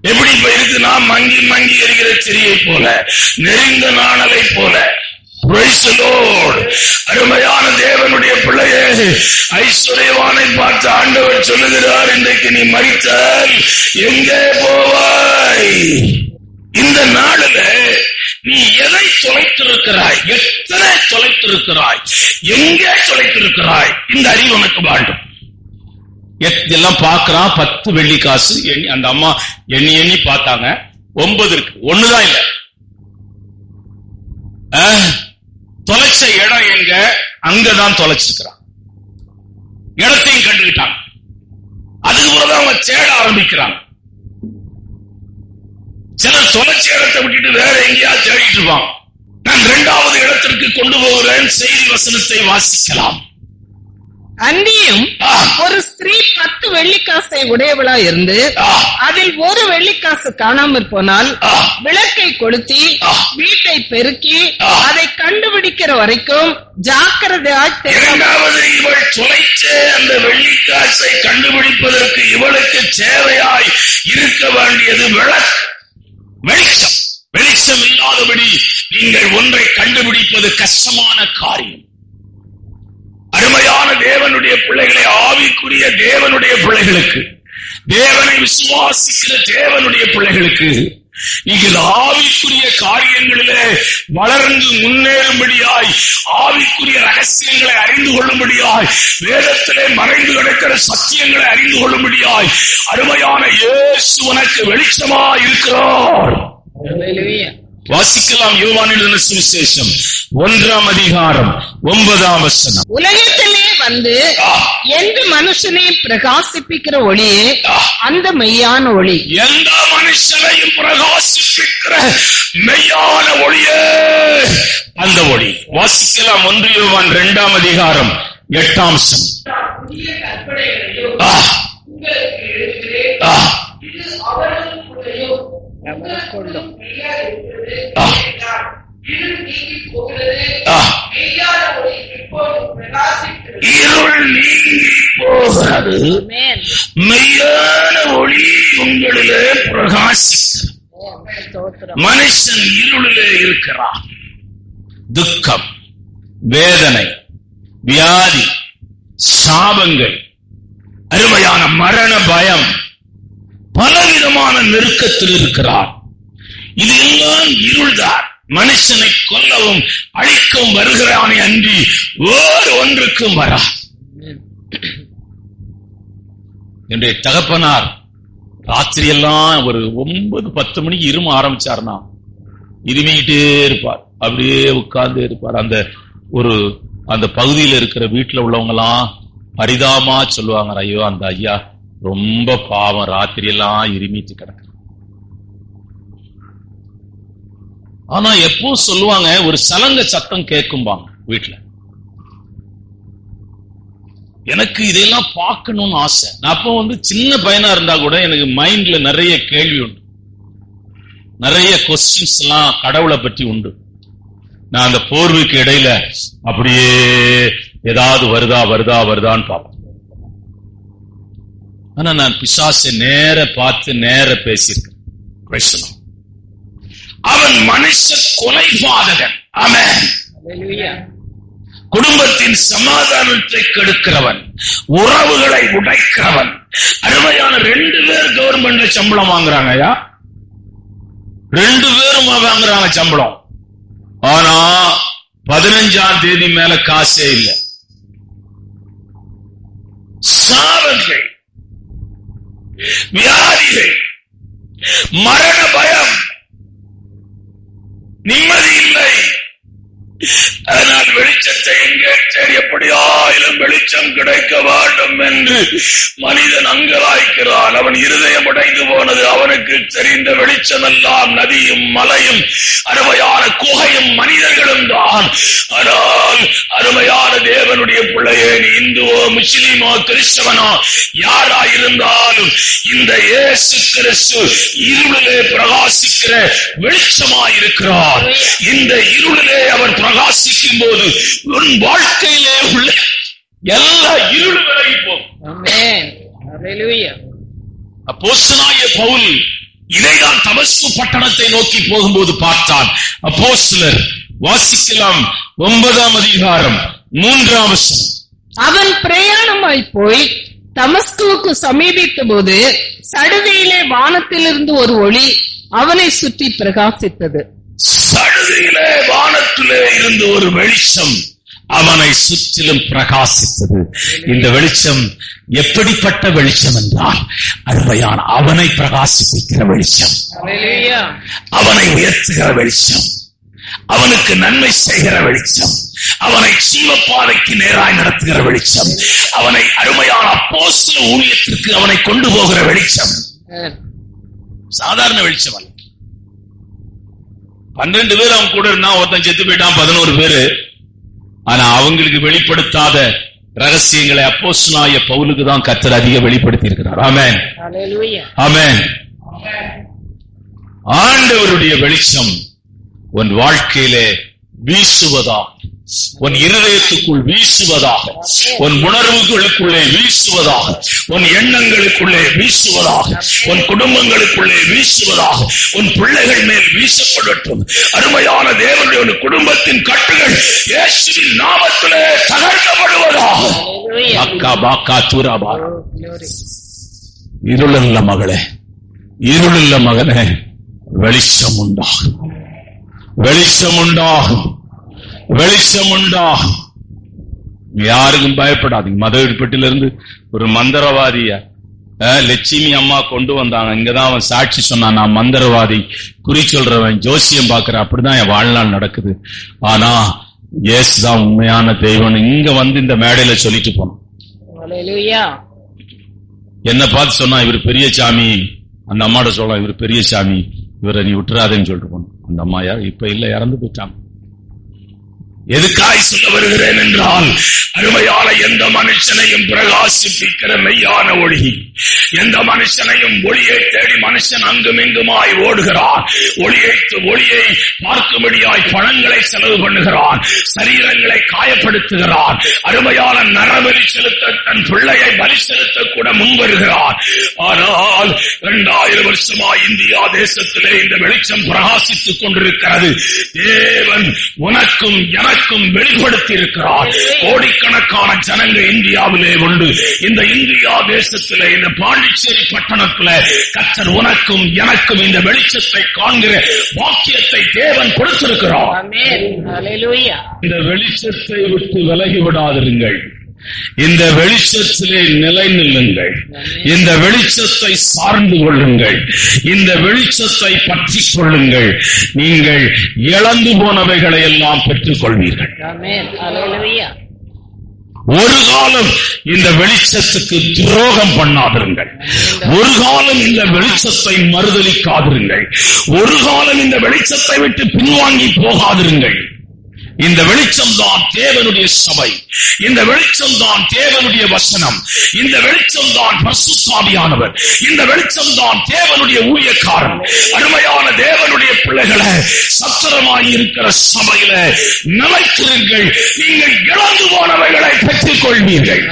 எப்படி இருக்குன்னா, மங்கி மங்கி இருக்கிற செடியை போல, நெறிந்த நாணலை போல. அருமையான தேவனுடைய பிள்ளையே, ஐஸ்வர்யவானை பார்த்து ஆண்டவர் சொல்லுகிறார், இன்றைக்கு நீ மரித்தால் எங்கே போவாய்? இந்த நாளில் நீ எதை தொலைத்திருக்கிறாய்? எத்தனை தொலைத்திருக்கிறாய்? எங்கே தொலைத்திருக்கிறாய்? இந்த அறிவு உனக்கு வேண்டும். எல்லாம் பார்க்கிறான். 10 வெள்ளி காசு அந்த அம்மா எண்ணி எண்ணி பார்த்தாங்க. 9 இருக்கு, 1 தான் இல்ல. தொலைச்ச இடம் எங்க? அங்கதான் தொலைச்சிருக்கிறான். இடத்தையும் கண்டுகிட்டாங்க. அதுக்கு பிறகுதான் அவங்க தேட ஆரம்பிக்கிறாங்க. சிலர் தொலைச்ச இடத்தை விட்டுட்டு வேற எங்கேயாவது தேடிட்டு இருப்பாங்க. நான் 2வது இடத்திற்கு கொண்டு போகிறேன். செய்தி வசனத்தை வாசிக்கலாம். அன்றியும் ஒரு ஸ்திரீ 10 வெள்ளிக்காசை உடையவளா இருந்து அதில் ஒரு வெள்ளிக்காசு காணாமற் போனால் விளக்கை கொளுத்தி வீட்டை பெருக்கி அதை கண்டுபிடிக்கிற வரைக்கும் ஜாக்கிரதையாய். 2வது, இவள் தொலைச்ச அந்த வெள்ளிக்காசை கண்டுபிடிப்பதற்கு இவளுக்கு சேவையாய் இருக்க வேண்டியது வெளிச்சம். வெளிச்சம் இல்லாதபடி நீங்கள் ஒன்றை கண்டுபிடிப்பது கஷ்டமான காரியம். அருமையான தேவனுடைய பிள்ளைகளை, ஆவிக்குரிய தேவனுடைய பிள்ளைகளுக்கு, தேவனை விசுவாசிக்கிற தேவனுடைய பிள்ளைகளுக்கு, நீங்கள் ஆவிக்குரிய காரியங்களிலே வளர்ந்து முன்னேறும்படியாய், ஆவிக்குரிய ரகசியங்களை அறிந்து கொள்ளும்படியாய், வேதத்திலே மறைந்து கிடக்கிற சத்தியங்களை அறிந்து கொள்ளும்படியாய் அருமையான இயேசு உனக்கு வெளிச்சமாய் இருக்கிறார். வாசிக்கலாம். யோவானின் சுவிசேஷம் 1ஆம் அதிகாரம் 9ஆம் வசனம். உலகத்திலே வந்து எந்த மனுஷனையும் பிரகாசிப்பிக்கிற ஒளியே அந்த மெய்யான ஒளி. எந்த மனுஷனையும் பிரகாசிப்பிக்கிற மெய்யான ஒளியே அந்த ஒளி. வாசிக்கலாம். 1 யோவான் 2ஆம் அதிகாரம் 8ஆம் வசனம். இருள் நீங்கி போகிறது, மெய்யான ஒளி உங்களிலே பிரகாசிக்கிறது. மனுஷன் இருளிலே இருக்கிறான். துக்கம், வேதனை, வியாதி, சாபங்கள், அருமையான மரண பயம், பலவிதமான நெருக்கத்தில் இருக்கிறார். இது எல்லாம் இருள்தான். மனுஷனை கொல்லவும் அழிக்கவும் வருகிறானே அன்றி வேறு ஒன்றுக்கும் வரா. என்னுடைய தகப்பனார் ராத்திரி எல்லாம் ஒரு 9-10 மணிக்கு இரும ஆரம்பிச்சார்னா இருமிக்கிட்டே இருப்பார். அப்படியே உட்கார்ந்து இருப்பார். அந்த பகுதியில் இருக்கிற வீட்டுல உள்ளவங்க எல்லாம் பரிதாபமா சொல்லுவாங்க, ஐயோ அந்த ஐயா ரொம்ப பாவம், ராத்திரி எல்லாம் இருமிட்டு கிடக்கு. ஆனா எப்போ சொல்லுவாங்க, ஒரு சலங்க சத்தம் கேட்கும்பாங்க வீட்டுல. எனக்கு இதெல்லாம் பார்க்கணும்னு ஆசை. நான் அப்போ சின்ன பையனா இருந்தா கூட எனக்கு மைண்ட்ல நிறைய கேள்வி உண்டு, நிறைய கொஸ்டின்ஸ் எல்லாம் கடவுளை பற்றி உண்டு. நான் அந்த போர்வைக்கு இடையில அப்படியே ஏதாவது வருதான்னு பார்ப்பேன். ஆனா நான் பிசாசை நேர பார்த்து நேர பேசியிருக்கேன். அவன் மனுஷ கொலைபாதகன். ஆமென். குடும்பத்தின் சமாதானத்தை கெடுக்கிறவன், உறவுகளை உடைக்கிறவன். அருமையான 2 பேர் கவர்மெண்ட்ல சம்பளம் வாங்குறாங்க. 2 பேரும் வாங்குறாங்க சம்பளம். ஆனா 15ஆம் தேதி மேல காசே இல்லை. சாவங்கள், வியாதிகள், மரண பயம், நிம்மதி இல்லை. அதனால் வெளிச்சத்தை எங்கே தேடி எப்படியாயிலும் வெளிச்சம் கிடைக்க வேண்டும் என்று மனிதன் அங்கலாய்க்கிறான். அவன் இருதயம் உடைந்து போனது. அவனுக்கு தெரிந்த வெளிச்சம் எல்லாம் நதியும் மலையும் அருமையான குகையும் மனிதர்களும் தான். ஆனால் அருமையான தேவனுடைய பிள்ளையே, நீ இந்துவோ முஸ்லிமோ கிறிஸ்தவனோ யாராயிருந்தாலும் இந்த இயேசு கிறிஸ்து இருளிலே பிரகாசிக்கிற வெளிச்சமாயிருக்கிறார். இந்த இருளிலே அவர் பிரகாசிக்கும் போது உன் வாழ்க்கையிலே உள்ள எல்லா இருளும் விலகி போகும். அப்போஸ்தலனாகிய பவுல் இதைதான் தமஸ்கு பட்டணத்தை நோக்கி போகும்போது பார்த்தான். அப்போஸ்தலர் வாசிக்கலாம் 9ஆம் அதிகாரம் 3ஆம் வசனம். அவன் பிரயாணமாய் போய் தமஸ்குவுக்கு சமீபித்த போது சடுதியிலே வானத்திலிருந்து ஒரு ஒளி அவனை சுற்றி பிரகாசித்தது. சடுதியிலே வானத்திலே இருந்து ஒரு வெளிச்சம் அவனை சுற்றிலும் பிரகாசித்தது. இந்த வெளிச்சம் எப்படிப்பட்ட வெளிச்சம் என்றால், அருமையான அவனை பிரகாசிப்பிக்கிற வெளிச்சம், அவனை உயர்த்துகிற வெளிச்சம், அவனுக்கு நன்மை செய்கிற வெளிச்சம், அவனை ஜீவப்பாதைக்கு நேராய் நடத்துகிற வெளிச்சம், அவனை அருமையான அப்போஸ்தல ஊழியத்திற்கு அவனை கொண்டு போகிற வெளிச்சம். சாதாரண வெளிச்சம் அல்ல. 12 பேர் அவன் கூட இருந்தான், ஒருத்தன் செத்து போயிட்டான், 11 பேரு. ஆனா அவங்களுக்கு வெளிப்படுத்தாத ரகசியங்களை அப்போஸ்தலனாகிய பவுலுக்கு தான் கர்த்தர் அதிக வெளிப்படுத்தி இருக்கிறார். ஆமென், ஆமென். ஆண்டவருடைய வெளிச்சம் உன் வாழ்க்கையிலே வீசுவதாக, உன் இருதயத்துக்குள் வீசுவதாக, உன் உணர்வுகளுக்குள்ளே வீசுவதாக, உன் எண்ணங்களுக்குள்ளே வீசுவதாக, உன் குடும்பங்களுக்குள்ளே வீசுவதாக, உன் பிள்ளைகள் மேல் வீசப்படட்டும். அருமையான தேவனுடைய உன் குடும்பத்தின் கட்டுகள் இயேசுவின் நாமத்திலே தகர்க்கப்படுவதாக. இருளல்ல மகளே, இருளல்ல மகனே, வெளிச்சம் உண்டாகும், வெளிச்சம் உண்டாகும், வெளிச்சம் உண்டாகும். யாருக்கும் பயப்படாதீங்க. மதவெடிப்பட்டிலிருந்து ஒரு மந்திரவாதிய லட்சுமி அம்மா கொண்டு வந்தாங்க. இங்கதான் அவன் சாட்சி சொன்னான், நான் மந்திரவாதி, குறி சொல்றவன், ஜோசியம் பாக்குறேன், அப்படிதான் என் வாழ்நாள் நடக்குது. ஆனா இயேசுதான் உண்மையான தெய்வம். இங்க இந்த மேடையில சொல்லிட்டு போனோம். என்ன பார்த்து சொன்னா, இவர் பெரிய சாமி. அந்த அம்மாட்ட சொல்லலாம், இவர் பெரிய சாமி, இவரை நீ விட்டுறாதேன்னு சொல்லிட்டு போனோம். அந்த அம்மா இப்ப இல்ல, இறந்து போயிட்டாங்க. எதுக்காய் சொல்ல வருகிறேன் என்றால், அருமையான எந்த மனுஷனையும் பிரகாசிப்பிக்கிற மெய்யான ஒளி, எந்த மனுஷனையும் ஒளியை தேடி மனுஷன் அங்கும் இங்குமாய் ஓடுகிறான். ஒளியை பார்க்கும்படியாய் பணங்களை செலவு பண்ணுகிறான், சரீரங்களை காயப்படுத்துகிறான், அருமையான நரபலி செலுத்த தன் பிள்ளையை பலி செலுத்த கூட முன்வருகிறான். ஆனால் 2000 வருஷமாய் இந்தியா தேசத்திலே இந்த வெளிச்சம் பிரகாசித்துக் கொண்டிருக்கிறது. தேவன் உனக்கும் எனக்கு உனக்கும் வெளிப்படுத்தி இருக்கிறார். கோடிக்கணக்கான ஜனங்க இந்தியாவிலே உண்டு. இந்த இந்தியா தேசத்திலே, இந்த பாண்டிச்சேரி பட்டணத்திலே கர்த்தர் உனக்கும் எனக்கும் இந்த வெளிச்சத்தை காண்கிற பாக்கியத்தை தேவன் கொடுத்திருக்கிறார். இந்த வெளிச்சத்தை விட்டு விலகி விடாதிருங்கள். இந்த வெளிச்சத்திலே நிலை நில்லுங்கள். இந்த வெளிச்சத்தை சார்ந்து கொள்ளுங்கள். இந்த வெளிச்சத்தை பற்றி கொள்ளுங்கள். நீங்கள் இழந்து போனவைகளை எல்லாம் பெற்றுக் கொள்வீர்கள். ஒரு காலம் இந்த வெளிச்சத்துக்கு துரோகம் பண்ணாதிருங்கள். ஒரு காலம் இந்த வெளிச்சத்தை மறுதலிக்காதிருங்கள். ஒரு காலம் இந்த வெளிச்சத்தை விட்டு பின்வாங்கி போகாதிருங்கள். இந்த வெளிச்சம் தான் தேவனுடைய சபை. இந்த வெளிச்சம் தான் தேவனுடைய வசனம். இந்த வெளிச்சம் தான் பரிசுத்த ஆவியானவர். இந்த வெளிச்சம் தான் தேவனுடைய ஊழியக்காரன். அருமையான தேவனுடைய பிள்ளைகளை, சத்திரமாய் இருக்கிற சபையில நிலைத்திருங்கள். நீங்கள் இழந்து போனவைகளை பெற்றுக் கொள்வீர்கள்.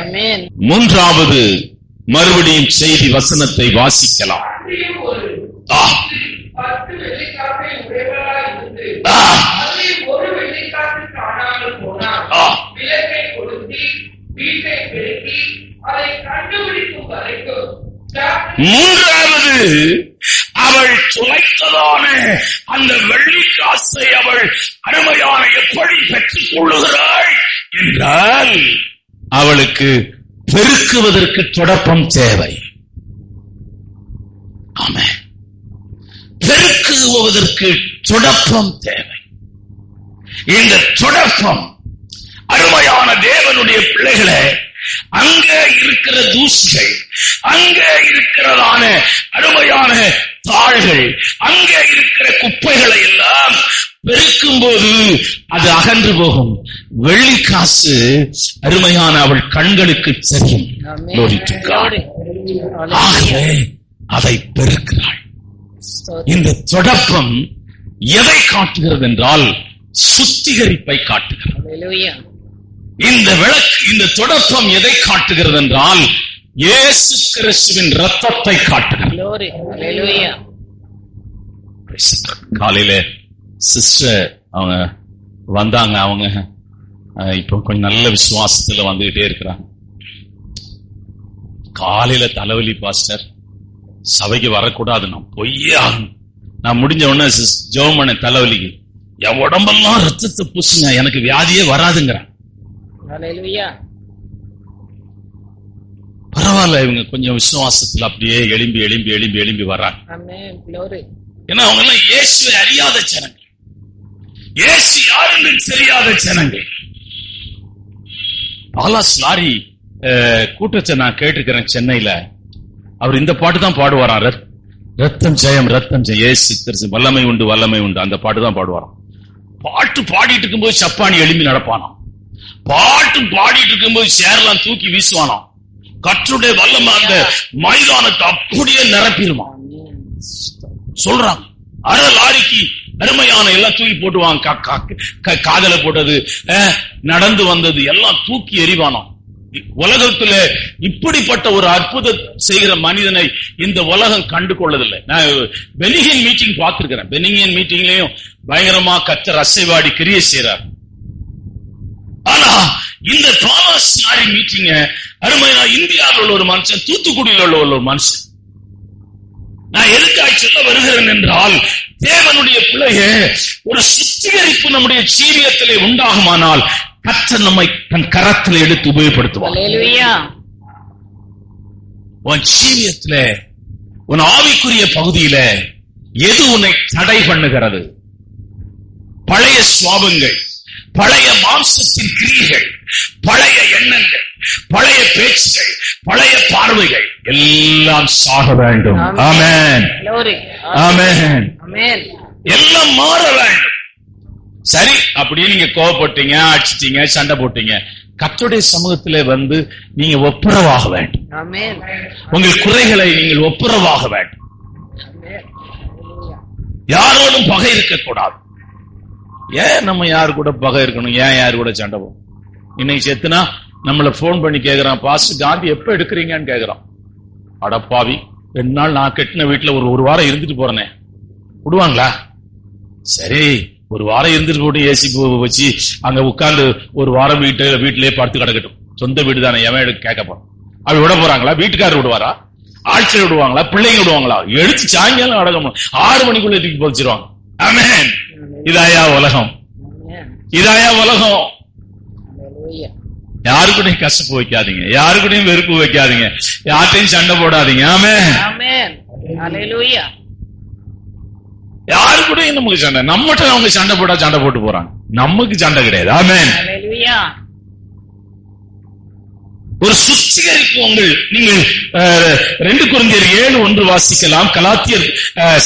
மூன்றாவது, மறுபடியும் செய்தி வசனத்தை வாசிக்கலாம். மூன்றாவது, அவள் துளைத்ததான அந்த வெள்ளிக்காசை அவள் அருமையான எப்படி பெற்றுக் கொள்ளுகிறாள் என்றால், அவளுக்கு பெருக்குவதற்கு தொடப்பம் தேவை. ஆமென். பெருக்குவதற்கு தொடப்பம் தேவை. இந்த தொடப்பம் அருமையான தேவனுடைய பிள்ளைகளை, அங்கே இருக்கிற தூசிகள், அங்கே இருக்கிறதான அருமையான தாள்கள், அங்கே இருக்கிற குப்பைகளை எல்லாம் பெருக்கும் போது அது அகன்று போகும். வெள்ளிக்காசு அருமையான அவள் கண்களுக்கு தெரியும். ஆகவே அதை பெருக்கிறாள். இந்த தொடப்பம் எதை காட்டுகிறது என்றால், சுத்திகரிப்பை காட்டுகிறது. இந்த விளக்கு, இந்த தொடப்பம் எதை காட்டுகிறது என்றால், இயேசு கிறிஸ்துவின் ரத்தத்தை காட்டுகிறது. காலையில சிஸ்டர் அவங்க வந்தாங்க. அவங்க இப்ப கொஞ்சம் நல்ல விசுவாசத்துல வந்துகிட்டே இருக்கிறாங்க. காலையில தலைவலி பாஸ்டர், சபைக்கு வரக்கூடாது, நான் பொய்யே ஆகணும். நான் முடிஞ்ச உடனே ஜெபம் பண்ண தலைவலிக்கு, என் உடம்பெல்லாம் ரத்தத்தை பூசுங்க, எனக்கு வியாதியே வராதுங்கிறான். பரவாயில்ல, இவங்க கொஞ்சம் விசுவாசத்துல அப்படியே எழும்பி எழும்பி எழும்பி எழும்பி வர்றாங்க. ஏன்னா அவங்க எல்லாம் இயேசுவை அறியாத ஜனங்கள், இயேசு யார் என்று தெரியாத ஜனங்கள். பாலாஸ் லாரி கூட்டத்தை நான் கேட்டிருக்கிறேன் சென்னையில. அவர் இந்த பாட்டு தான் பாடுவாராம், ரத்தம் ஜெயம் ரத்தம் ஜெயம், இயேசு கிறிஸ்து வல்லமை உண்டு வல்லமை உண்டு, அந்த பாட்டு தான் பாடுவாராம். பாட்டு பாடிட்டு இருக்கும்போது சப்பானி எழும்பி நடப்பானாம். பாட்டு பாடிட்டு இருக்கும்போது சேரெல்லாம் தூக்கி வீசுவானாம். கர்த்தருடைய வல்லமை அந்த மைதானத்தை அப்படியே நிரப்பிடுமா சொல்றாங்க. அரை லாரிக்கு அருமையான எல்லாம் தூக்கி போட்டுவாங்க. காதல போட்டது, நடந்து வந்தது எல்லாம் தூக்கி எறிவானாம். உலகத்துல இப்படிப்பட்ட ஒரு அற்புதம் செய்கிற மனிதனை இந்த உலகம் கண்டு கொள்ளதில்லை. நான் பெனிகின் மீட்டிங் பார்த்திருக்கிறேன். பெனிகின் மீட்டிங்லயும் பயங்கரமா கர்த்தர் அசைவாடி கிரியை செய்றார். ஆனா இந்த தாமஸ் லாரி மீட்டிங்க அருமையா இந்தியாவில் உள்ள ஒரு மனுஷன், தூத்துக்குடியில் உள்ள ஒரு மனுஷன். நான் எதுக்காய் சொல்ல வருகிறேன் என்றால், தேவனுடைய பிள்ளைய ஒரு சுத்திகரிப்பு நம்முடைய ஜீவியத்திலே உண்டாகுமானால் கர்த்தர் நம்மை தன் கரத்தில் எடுத்து உபயோகப்படுத்துவார். உன் ஜீவியத்தில, உன் ஆவிக்குரிய பகுதியில எது உன்னை தடை பண்ணுகிறது? பழைய சுவாபங்கள், பழைய மாம்சத்தின் கிரியைகள், பழைய எண்ணங்கள், பழைய பேச்சுகள், பழைய பார்வைகள் எல்லாம் சாக வேண்டும். ஆமென், ஆமென். எல்லாம் மாற வேண்டும். சரி, அப்படியே நீங்க கோவப்பட்டீங்க, அடிச்சிட்டீங்க, சண்டை போட்டீங்க, கர்த்தருடைய சமூகத்திலே வந்து நீங்க ஒப்புரவாக வேண்டும். உங்கள் குறைகளை நீங்கள் ஒப்புரவாக வேண்டும். யாரோடும் பகை இருக்கக்கூடாது. ஏன் நம்ம யாரு கூட பகை இருக்கணும்? ஏன் யாரு கூட சண்டை போகும்? இன்னைக்கு செத்துனா நம்மள போன் பண்ணி கேக்குறான், பாஸ்டர் காந்தி எப்ப எடுக்கிறீங்கன்னு கேக்குறான். அடப்பாவி, 2 நாள் நான் கட்டின வீட்டுல ஒரு வாரம் இருந்துட்டு போறேனே, விடுவாங்களா? சரி, ஒரு வாரம் இருந்துட்டு போட்டு ஏசி வச்சு அங்க உட்கார்ந்து ஒரு வாரம் வீட்டிலேயே படுத்து கிடக்கட்டும். சொந்த வீடு தானே, எவன் கேட்க போறான்? அப்படி விட போறாங்களா? வீட்டுக்காரர் விடுவாரா? ஆட்சியர் விடுவாங்களா? பிள்ளைங்க விடுவாங்களா? எடுத்து சாயங்காலம் அடக்கம் 6 மணிக்குள்ள தூக்கி போச்சிருவாங்க. ஆமென். இதாயா உலகம்? இதாயா உலகம்? யாருக்கூடையும் கசப்பு வைக்காதீங்க, யாருக்கூடையும் வெறுப்பு வைக்காதீங்க, யார்ட்டையும் சண்டை போடாதீங்க. ஆமென். யாரு கூட நமக்கு சண்டை? நம்மகிட்ட அவங்க சண்டை போட்டா சண்டை போட்டு போறாங்க, நமக்கு சண்டை கிடையாது. ஆமென். ஒரு சுத்திகரிப்பு உங்கள் நீங்கள் 2 கொரிந்தியர் 7:1 வாசிக்கலாம். கலாத்தியர்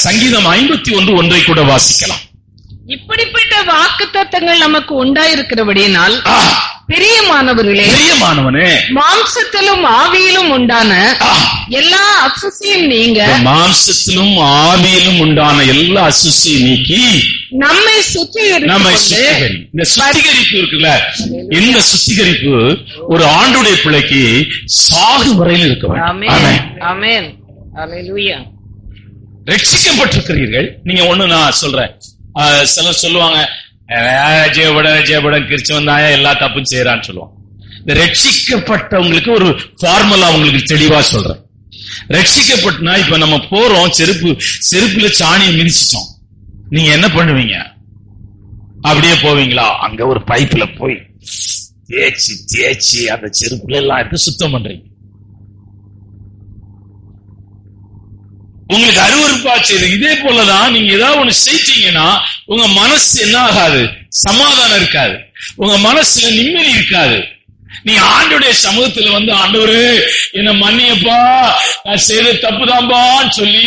சங்கீதம் 51:1 கூட வாசிக்கலாம். இப்படிப்பட்ட வாக்குத்தத்தங்கள் நமக்கு உண்டாயிருக்கிறபடியினால் பிரியமானவர்களே, பிரியமானவனே, மாம்சத்திலும் ஆவியிலும் உண்டான எல்லா அசுசியும் நீங்க, மாம்சத்திலும் ஆவியிலும் உண்டான எல்லா அசுசியும் நீக்கி நம்மை சுத்திகரித்து. இந்த சுத்திகரிப்பு இருக்குல்ல, இந்த சுத்திகரிப்பு ஒரு ஆண்டுடைய பிள்ளைக்கு சாகு வரையில் இருக்க வேண்டும். ஆமென். அல்லேலூயா. ரட்சிக்கப்பட்டிருக்கிறீர்கள். நீங்க ஒண்ணு நான் சொல்றேன், சிலர் சொல்லுவாங்க ஜெயபடன் கிறிஸ்தவன் தான் எல்லா தப்பும் செய்யறான்னு சொல்லுவாங்க. இந்த ரட்சிக்கப்பட்டவங்களுக்கு ஒரு ஃபார்முலா உங்களுக்கு தெளிவா சொல்றேன். ரட்சிக்கப்பட்டனா இப்ப நம்ம போறோம், செருப்புல சாணியை மிதிச்சிட்டோம், நீங்க என்ன பண்ணுவீங்க? அப்படியே போவீங்களா? அங்க ஒரு பைப்ல போய் தேய்ச்சி அந்த செருப்புல எல்லாம் எடுத்து சுத்தம் பண்றீங்க. உங்களுக்கு அருவருப்பா செய்து. இதே போலதான் நீங்க ஏதாவது ஒண்ணு செய்தீங்கன்னா உங்க மனசு என்ன ஆகாது? சமாதானம் இருக்காது, உங்க மனசுல நிம்மதி இருக்காது. நீ ஆண்டவருடைய சமூகத்துல வந்து ஆண்டவரே என்ன மன்னியப்பா, நான் செய்த தப்புதான்பான்னு சொல்லி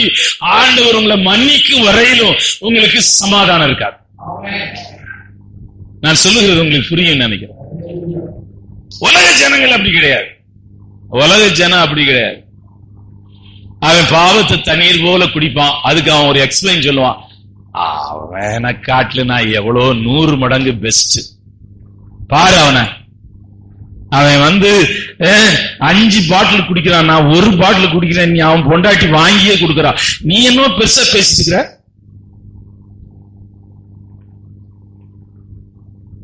ஆண்டவர் உங்களை மன்னிக்கும் வரையிலும் உங்களுக்கு சமாதானம் இருக்காது. நான் சொல்லுகிறது உங்களுக்கு புரியும் நினைக்கிறேன். உலக ஜனங்கள் அப்படி கிடையாது. உலக ஜனம் அப்படி கிடையாது. அவன் பாவத்தை தண்ணீர் போல குடிப்பான். அதுக்கு அவன் ஒரு எக்ஸ்பிளைன் சொல்லுவான், அவன காட்டுல நான் எவ்வளவு 100 மடங்கு பெஸ்ட் பாரு. அவன் வந்து 5 பாட்டில் குடிக்கிறான், நான் 1 பாட்டில் குடிக்கிறேன். நீ அவன் பொண்டாட்டி வாங்கியே கொடுக்கறான், நீ என்ன பெருசா பேசிட்டு?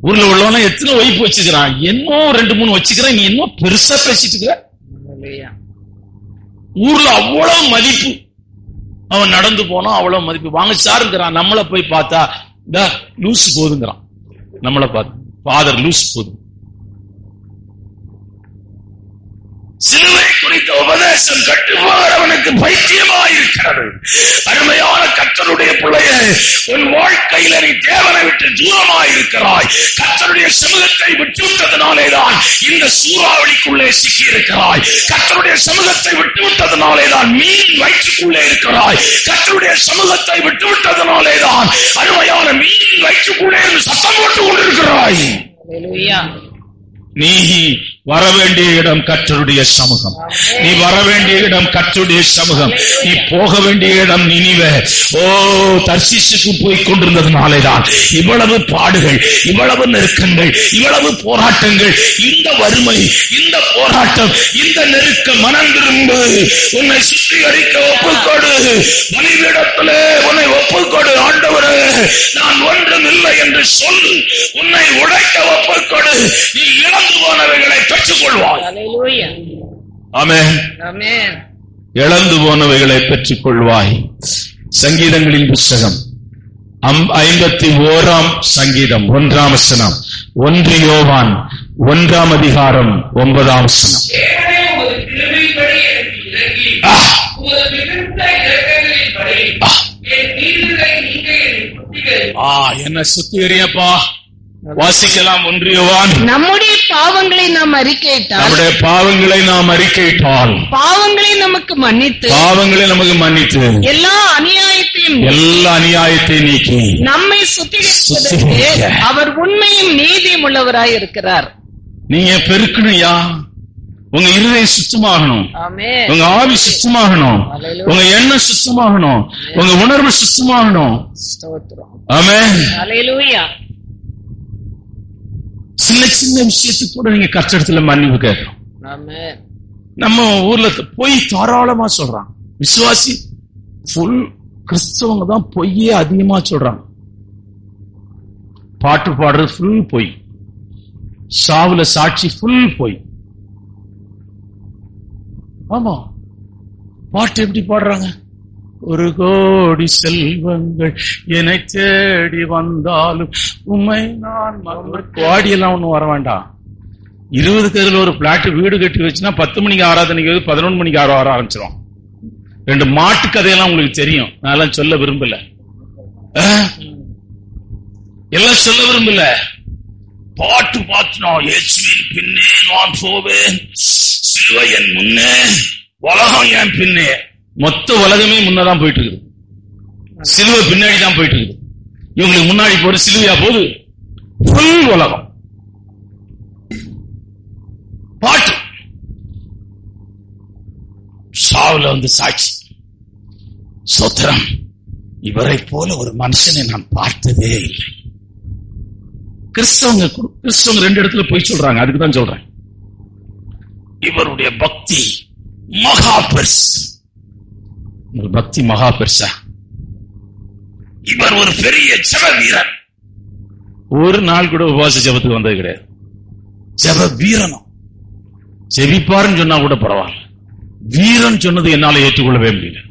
ஊர்ல உள்ளவன எத்தனை ஒய்ஃப் வச்சுக்கிறான், என்ன 2-3 வச்சுக்கிறான், நீ என்ன பெருசா பேசிட்டு இருக்கிற? ஊர்ல அவ்வளவு மதிப்பு, அவன் நடந்து போனா அவ்வளவு மதிப்பு. வாங்க சாருங்கிறான், நம்மளை போய் பார்த்தா லூஸ் போதுங்கிறான். நம்மளை பார்த்து ஃபாதர் லூஸ் போதும். சிலுவை குறித்த உபதேசம் கட்டுபவரவனுக்கு பைத்தியமாயிருக்கிறது. அருமையான கர்த்தருடைய பிள்ளையே, உன் வாழ்க்கையில நீ தேவனை விட்டு தூரமாயிருக்கிறாய். கர்த்தருடைய சமூகத்தை விட்டுவிட்டதனாலேதான் இந்த சூறாவளிக்குள்ளே சிக்கி இருக்கிறாய். கர்த்தருடைய சமூகத்தை விட்டுவிட்டதனாலேதான் மீன் வயிற்றுக்குள்ளே இருக்கிறாய். கர்த்தருடைய சமூகத்தை விட்டுவிட்டதனாலேதான் அருமையான மீன் வயிற்றுக்குள்ளே சத்தம் போட்டுக் கொண்டிருக்கிறாய். நீ வர வேண்டிய இடம் கர்த்தருடைய சமூகம். நீ வர வேண்டிய இடம் கர்த்தருடைய சமூகம். நீ போக வேண்டிய இடம் நினிவே. தர்சீசுக்கு போய் கொண்டிருந்ததுனாலேதான் இவ்வளவு பாடுகள், இவ்வளவு நெருக்கங்கள், இவ்வளவு போராட்டங்கள். இந்த வறுமை, இந்த போராட்டம், இந்த நெருக்கம். மனம் திரும்பு, உன்னை சுத்திகரிக்க ஒப்புக்கொடு. பலிபீடத்திலே உன்னை ஒப்புக்கொடு. ஆண்டவரே நான் ஒன்றும் இல்லை என்று சொல். உன்னை உடைக்க ஒப்புக்கொடு. நீ இழந்து போனவைகளை பெற்றுக் கொள்வாய். ஆமென். இழந்து போனவைகளை பெற்றுக் கொள்வாய். சங்கீதங்களின் புஸ்தகம் 51ஆம் சங்கீதம் 1ஆம் வசனம், 1 யோவான் 1ஆம் அதிகாரம் 9ஆம் வசனம். என்ன சுத்திகரியப்பா? வாசிக்கலாம். 1 யோவான். நம்முடைய பாவங்களை நாம் அறிக்கையிட்டால், பாவங்களை நமக்கு மன்னித்து எல்லா அநியாயத்தையும் நீக்கி நம்மை சுத்திகரிப்பதற்கு அவர் உண்மையும் நீதியும் உள்ளவராய் இருக்கிறார். நீங்க பெருக்கணும்யா, உங்க இருதயம் சுத்தமாகணும், உங்க ஆவி சுத்தமாகணும், உங்க எண்ணம் சுத்தமாகணும், உங்க உணர்வு சுத்தமாகணும். ஆமென். ஹல்லேலூயா. சின்ன சின்ன விஷயத்துக்கு கூட நீங்க கஷ்டத்துல மன்னிப்பு கேட்கணும். நம்ம ஊர்ல பொய் தாராளமா சொல்றாங்க. விசுவாசி ஃபுல் கிறிஸ்தவங்க தான் பொய்யே அதிகமா சொல்றாங்க. பாட்டு பாடுறது ஃபுல் போய், சாவுல சாட்சி ஃபுல் போய். ஆமா, பாட்டு எப்படி பாடுறாங்க? ஒரு கோடி செல்வங்கள் என்னை தேடி வந்தாலும் உண்மை நான் கோடியெல்லாம் ஒண்ணும் வர வேண்டாம். 20 கதில் ஒரு பிளாட் வீடு கட்டி வச்சுன்னா 10 மணிக்கு ஆராதனைக்கு 11 மணிக்கு வர ஆரம்பிச்சிடும். 2 மாட்டு கதையெல்லாம் உங்களுக்கு தெரியும், நான் சொல்ல விரும்பல, எல்லாம் சொல்ல விரும்பல. பாட்டு பாட்டுனா இயேசுவின் பின்னே நான் போவேன், சிலுவை என் முன்னே, உலகம் என் பின்னே. மொத்த உலகமே முன்னதான் போயிட்டு இருக்குது, சிலுவை பின்னாடி தான் போயிட்டு இருக்குது. இவங்களுக்கு முன்னாடி போற சிலுவையா போகுது, ஃபுல் உலகம் பாட்டு. சாவுல சாட்சி. சோத்திரம், இவரை போல ஒரு மனுஷனை நான் பார்த்ததே இல்லை. கிறிஸ்தவங்க 2 இடத்துல போய் சொல்றாங்க, அதுக்கு தான் சொல்றேன். இவருடைய பக்தி மகா பெருசு. பக்தி மகா பெருசா? இவர் ஒரு பெரிய ஜெப வீரன். ஒரு நாள் கூட உபவாச ஜெபத்துக்கு வந்தது கிடையாது. ஜெப வீரனும் ஜெபிப்பாருன்னு சொன்னா கூட பரவாயில்ல, வீரன் சொன்னது என்னால ஏற்றுக்கொள்ளவே முடியல.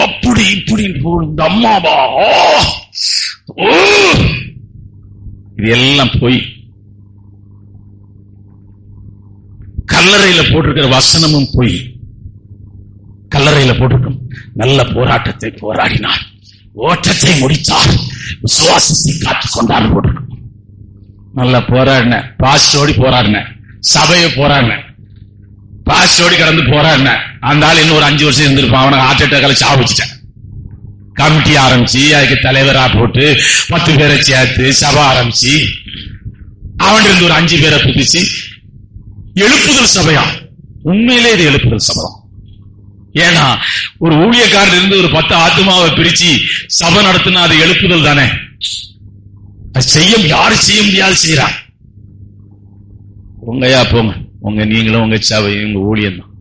அப்படி இப்படி இந்த அம்மாவா, இது எல்லாம் போய் கல்லறையில போட்டிருக்கிற வசனமும் போய். கல்லறையில போட்டிருக்கும் நல்ல போராட்டத்தை போராடினார், ஓட்டத்தை முடித்தார், விசுவாசத்தை காத்துக் கொண்டார் போட்டிருக்கும். நல்லா போராடின, பாஸ்டோடி போராடின, சபையை போராடின, பாஸ்டோடி கடந்து போராடின. அந்த ஆள் இன்னும் ஒரு 5 வருஷம் இருந்திருப்பான். அவனை ஹார்ட் அட்டாக்கால சாவிச்சிட்டேன். கமிட்டி ஆரம்பிச்சு, அதுக்கு தலைவரா போட்டு 10 பேரை சேர்த்து சபை ஆரம்பிச்சு, அவன் இருந்து ஒரு 5 பேரை புதிச்சு எழுப்புதல் சபையா. உண்மையிலே இது எழுப்புதல் சபைதான். ஏன்னா ஒரு ஊழியக்காரர் இருந்து ஒரு 10 ஆத்துமாவை பிரிச்சு சபை நடத்தினா அது எழுப்புதல் தானே. அது யாரும் செய்ய முடியாது செய்யறான். உங்கயா போங்க, நீங்களும் உங்க சபையும் உங்க ஊழியம் தான்.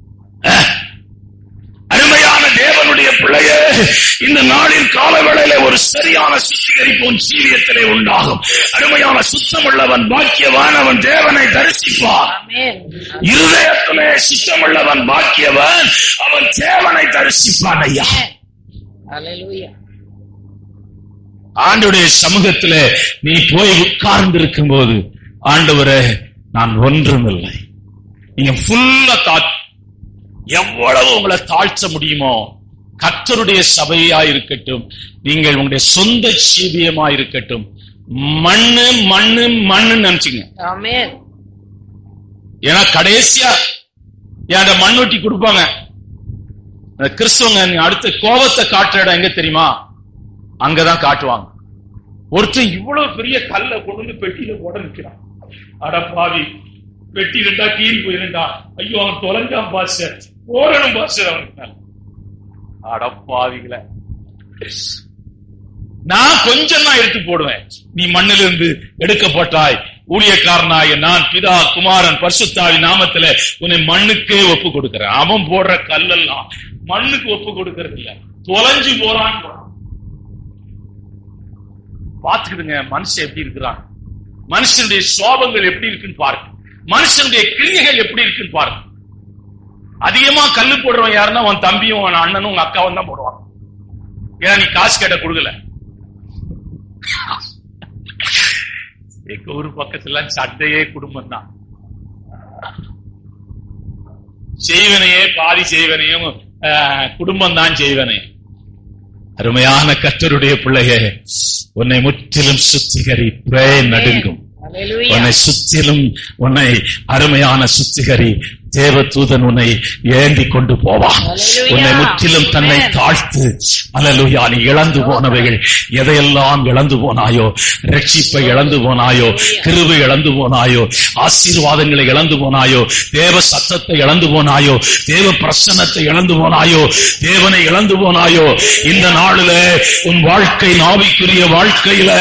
அருமையான தேவனுடைய பிள்ளையே, இந்த நாளின் காலவேளையிலே ஒரு சரியான சுத்திகரிப்பும் சீரியத்திலே உண்டாகும். அருமையான சுத்தமுள்ளவன் பாக்கியவான், அவன் தேவனை தரிசிப்பான். இருதயத்திலே சுத்தமுள்ளவன் பாக்கியவன், அவன் தேவனை தரிசிப்பான். ஐயா, ஆண்டவருடைய சமூகத்திலே நீ போய் உட்கார்ந்து இருக்கும் போது, ஆண்டவரே நான் ஒன்றுமில்லை, நீங்க ஃபுல்லா எவ்வளவு உங்களை தாழ்த்த முடியுமோ, கர்த்தருடைய சபையா இருக்கட்டும், நீங்கள் உங்களுடைய சொந்த ஜீவியமா இருக்கட்டும், மண்ணு மண்ணு மண்ணு நினைச்சுங்க. ஏன்னா கடைசியா என் மண்ணொட்டி கொடுப்பாங்க கிறிஸ்தவங்க. அடுத்த கோபத்தை காட்டுற இடம் எங்க தெரியுமா? அங்கதான் காட்டுவாங்க. ஒருத்தன் இவ்வளவு பெரிய கல்லை கொண்டு பெட்டியில போட நிற்கிறான். அடப்பாவி, பெட்டி 2 கீழ் போயிருந்தா, ஐயோ அவன் தொலைஞ்சான் பாஸ்டர், போறணும் பாஸ்டர் அவனுக்கு. அடப்பாவிகளை, நான் கொஞ்சம் தான் எடுத்து போடுவேன். நீ மண்ணிலிருந்து எடுக்கப்பட்டாய், ஊழியக்காரனாய நான் பிதா குமாரன் பரிசுத்தாவி நாமத்துல உன்னை மண்ணுக்கே ஒப்பு கொடுக்கிறேன். அவன் போடுற கல்லெல்லாம் மண்ணுக்கு ஒப்பு கொடுக்கறது இல்ல, தொலைஞ்சு போறான். பாத்துக்கிடுங்க மனுஷன் எப்படி இருக்கிறான், மனுஷனுடைய சோபங்கள் எப்படி இருக்குன்னு பாருங்க, மனுஷனுடைய கிரியைகள் எப்படி இருக்குன்னு பாருங்க. அதிகமா கல்லு போடுறவன் யாருன்னா உன் தம்பியும் உன் அண்ணனும் உங்க அக்காவும் தான் போடுவான். ஏன்னா நீ காசு கேட்ட கொடுக்கல. எங்க ஊர் பக்கத்துல சட்டையே குடும்பம் தான். செய்வனையே பாதி செய்வனையும் குடும்பம் தான் செய்வனே. அருமையான கர்த்தருடைய பிள்ளையே, உன்னை முற்றிலும் சுத்திகரி, நடுங்கும். உன்னை சுற்றிலும் உன்னை அருமையான சுத்திகரி, தேவ தூதன் உன்னை ஏந்தி கொண்டு போவான். உன்னை முற்றிலும் தன்னை தாழ்த்து. அல்லேலூயா. நீ இழந்து போனவைகள் எதையெல்லாம் இழந்து போனாயோ, ரட்சிப்பை இழந்து போனாயோ, கிருபை இழந்து போனாயோ, ஆசீர்வாதங்களை இழந்து போனாயோ, தேவ சத்தத்தை இழந்து போனாயோ, தேவ பிரசன்னத்தை இழந்து போனாயோ, தேவனை இழந்து போனாயோ, இந்த நாளில உன் வாழ்க்கை ஆவிக்குரிய வாழ்க்கையில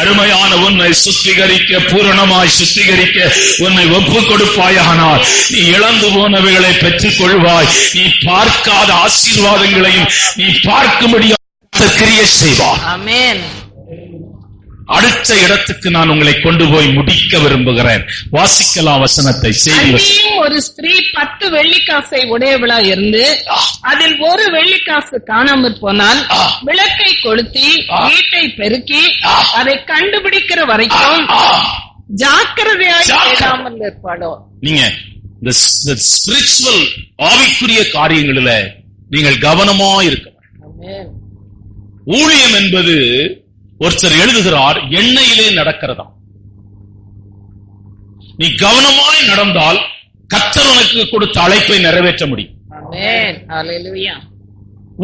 அருமையான உன்னை சுத்திகரிக்க, பூரணமாய் சுத்திகரிக்க உன்னை ஒப்பு கொடுப்பாயானால் நீ இழந்து போனவைகளை பெற்றுக் கொள்வாய். நீ பார்க்காத ஆசீர்வாதங்களையும் நீ பார்க்கும்படியாக கிரியை செய்வார். ஆமென். அடுத்த இடத்துக்கு நான் உங்களை கொண்டு போய் முடிக்க விரும்புகிறேன். வாசிக்கலாம் வசனத்தை. செய்தி ஒரு ஸ்திரீ 10 வெள்ளிக்காசை உடையவளா இருந்து அதில் ஒரு வெள்ளிக்காசு காணாமற் போனால் விளக்கை கொளுத்தி வீட்டை பெருக்கி அதை கண்டுபிடிக்கிற வரைக்கும் ஜாக்கிரதையாய் கேளாமல் இருப்பாளோ. நீங்க இந்த ஸ்பிரிச்சுவல் ஆவிக்குரிய காரியங்களில நீங்கள் கவனமா இருக்க வேண்டும். ஊழியம் என்பது ஒருத்தர் எழுதுகிறார், எண்ணெயிலே நடக்கிறதா. நீ கவனமாய் நடந்தால் கர்த்தர் உனக்கு கொடுத்த அழைப்பை நிறைவேற்ற முடியும்.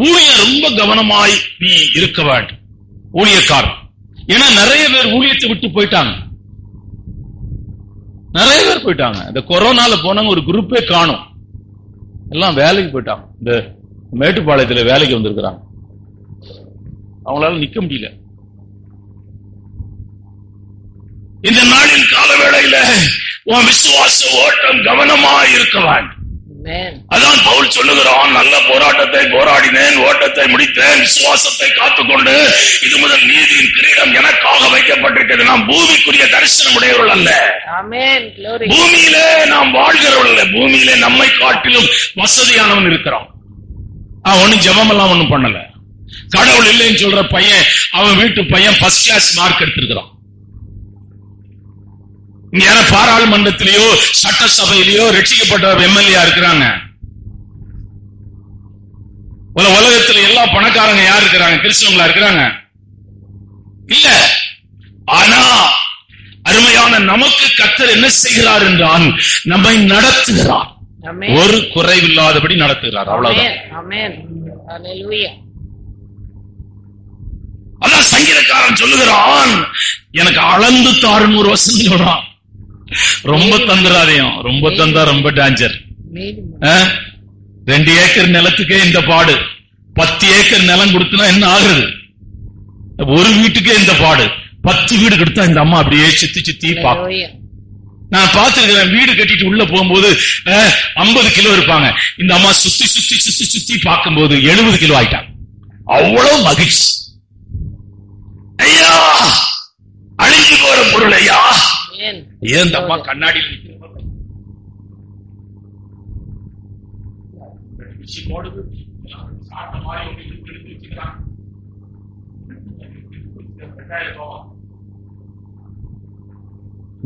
ஊழியம் ரொம்ப கவனமாய் நீ இருக்க வேண்டும், ஊழியக்காரர். ஏன்னா நிறைய பேர் ஊழியத்தை விட்டு போயிட்டாங்க. நிறைய பேர் போயிட்டாங்க. இந்த கொரோனால போனவங்க ஒரு குரூப்பே காணும், எல்லாம் வேலைக்கு போயிட்டாங்க. இந்த மேட்டுப்பாளையத்துல வேலைக்கு வந்திருக்கிறாங்க, அவங்களால நிக்க முடியல. இந்த நாளின் காலவேளையில உன் விசுவாச ஓட்டம் கவனமா இருக்க வேண்டும். அதான் பவுல் சொல்லுகிறான், நல்ல போராட்டத்தை போராடினேன், ஓட்டத்தை முடித்தேன், விசுவாசத்தை காத்துக்கொண்டு இது முதல் நீதியின் கிரீடம் எனக்காக வைக்கப்பட்டிருக்கிறது. நாம் பூமிக்குரிய தரிசனம் உடையவர்கள் அல்ல, பூமியிலே நாம் வாழ்கிறவர்கள் அல்ல. பூமியிலே நம்மை காட்டிலும் வசதியானவன் இருக்கிறான். ஒன்னும் ஜெபம் எல்லாம் ஒண்ணும் பண்ணல. கடவுள் இல்லைன்னு சொல்ற பையன், அவன் வீட்டு பையன் ஃபர்ஸ்ட் கிளாஸ் மார்க் எடுத்திருக்கிறான். இங்க யார பாராளுமன்றத்திலேயோ சட்டசபையிலேயோ ரட்சிக்கப்பட்ட எம்எல்ஏ இருக்கிறாங்க. உலகத்துல எல்லா பணக்காரங்க யார் இருக்கிறாங்க? கிறிஸ்தவங்களா இருக்கிறாங்க? இல்ல. ஆனா அருமையான நமக்கு கர்த்தர் என்ன செய்கிறார் என்றால் நம்மை நடத்துகிறார், ஒரு குறைவில்லாதபடி நடத்துகிறார். அவ்வளவுதான். அதான் சங்கீதக்காரன் சொல்லுகிறான், எனக்கு அளந்து தாருன்னு ஒரு வசனம் சொல்றான். ரொம்ப தந்துராதையும், ரொம்ப தந்தா ரொம்ப டேஞ்சர். 2 ஏக்கர் நிலத்துக்கே இந்த பாடு, 10 ஏக்கர் நிலம் கொடுத்தனா என்ன ஆகுறது? ஒரு வீட்டுக்கே இந்த பாடு. 10 வீடு கொடுத்தா இந்த அம்மா அப்படியே சுத்தி சுத்தி பார்க்கும். நான் பார்த்திருக்கிறேன், வீடு கட்டிட்டு உள்ள போகும்போது 50 கிலோ இருப்பாங்க, இந்த அம்மா சுத்தி சுத்தி சுத்தி சுத்தி பார்க்கும்போது 70 கிலோ ஆயிட்டாங்க. அவ்வளவு மகிழ்ச்சி. ஐயா அழிஞ்சு போற பொருள் ஐயா, ஏன் அம்மா கண்ணாடியில்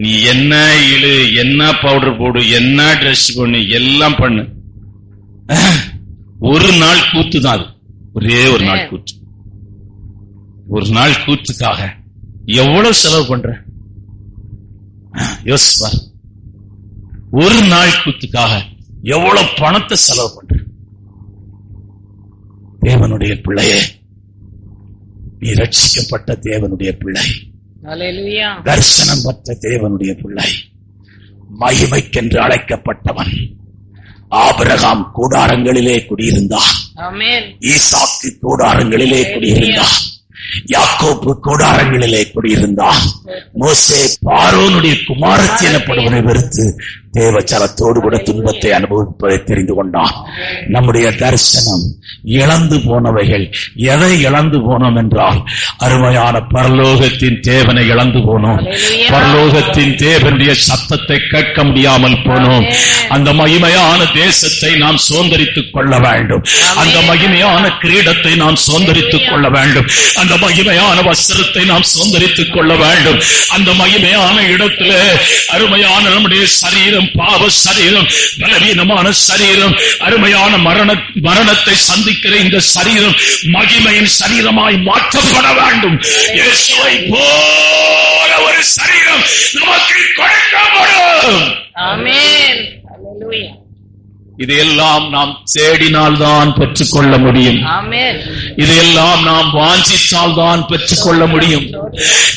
நீ என்ன இழு, என்ன பவுடர் போடு, என்ன ட்ரெஸ் பண்ணு, எல்லாம் பண்ணு, ஒரு நாள் கூத்து தான் அது. ஒரே ஒரு நாள் கூத்து. ஒரு நாள் கூத்துக்காக எவ்வளவு செலவு பண்ற யோசிப்பார். ஒரு நாள் கூத்துக்காக எவ்வளவு பணத்தை செலவு பண்ற. தேவனுடைய பிள்ளையே, நீ ரட்சிக்கப்பட்ட தேவனுடைய பிள்ளை, தரிசனம் பெற்ற தேவனுடைய பிள்ளை, மகிமைக்கென்று அழைக்கப்பட்டவன். ஆபிரகாம் கூடாரங்களிலே குடியிருந்தான், ஈசாக்கு கூடாரங்களிலே குடியிருந்தான், யாக்கோபு கூடாரங்களிலே குடியிருந்தான். மோசே பார்வோனுடைய குமாரத்தி எனப்படுவதை வெறுத்து தேவச்சலத்தோடு கூட துன்பத்தை அனுபவிப்பதை தெரிந்து கொண்டான். நம்முடைய தரிசனம் இழந்து போனவைகள். எதை இழந்து போனோம் என்றால் அருமையான பரலோகத்தின் தேவனை இழந்து போனோம். பரலோகத்தின் தேவனுடைய சத்தத்தை கேட்க முடியாமல் போனோம். அந்த மகிமையான தேசத்தை நாம் சுதந்தரித்துக் கொள்ள வேண்டும். அந்த மகிமையான கிரீடத்தை நாம் சுதந்தரித்துக் கொள்ள வேண்டும். அந்த மகிமையான வஸ்திரத்தை நாம் சுதந்தரித்துக் கொள்ள வேண்டும். அந்த மகிமையான இடத்துல அருமையான நம்முடைய சரீரம், பாவ சரீரம், பலவீனமான சரீரம், அருமையான மரணத்தை சந்திக்கிற இந்த சரீரம் மகிமையின் சரீரமாய் மாற்றப்பட வேண்டும். இயேசுவை போல ஒரு சரீரம் நமக்கு கொடுக்கப்படும். ஆமென். ஹல்லேலூயா. இதையெல்லாம் நாம் தேடினால்தான் பெற்றுக்கொள்ள முடியும். இதையெல்லாம் நாம் வாஞ்சித்தால்தான் பெற்றுக்கொள்ள முடியும்.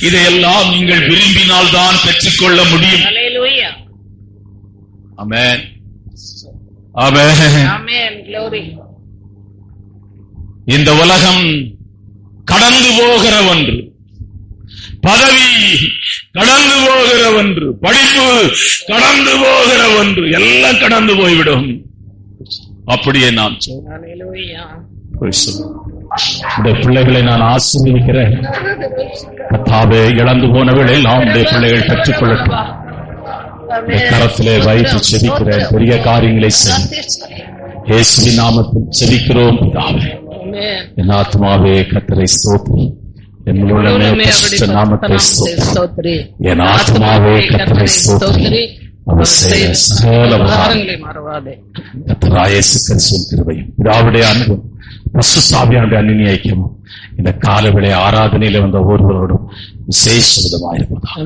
இதையெல்லாம் நீங்கள் விரும்பினால்தான் பெற்றுக்கொள்ள முடியும். ஆமென். ஆமென். இந்த உலகம் கடந்து போகிற ஒன்று, பதவி கடந்து போகிற ஒன்று, படிப்பு கடந்து போகிற ஒன்று, எல்லாம் கடந்து போய்விடும். அப்படியே நாம் உடைய பிள்ளைகளை நான் ஆசீர்வதிக்கிறேன். கர்த்தாவே, இழந்து போனவர்கள் எல்லாம் உடைய பிள்ளைகள் பெற்றுக்கொள்ளட்டும். உடைய கரத்திலே வைத்து செபிக்கிறேன். பெரிய காரியங்களை செய்யும் இயேசுவின் நாமத்தில் செபிக்கிறோம் பிதாவே. என் ஆத்மாவே கர்த்தரை ஸ்தோத்திரி, என் உள்ளமே பரிசுத்த நாமத்தை ஸ்தோத்திரி. என் ஆத்மாவே கர்த்தரை ஸ்தோத்திரி, அவர் செய்த சகல உபகாரங்களை மறவாதே. கர்த்தராகிய இயேசு கிறிஸ்துவின் கிருபையும் பிதாவுடைய அன்பும் பரிசுத்த ஆவியானவருடைய அன்பின் ஐக்கியமும் இந்த காலவேளை ஆராதனையில வந்த ஒவ்வொருவரோடும் விசேஷ விதமாயிருப்பதாக.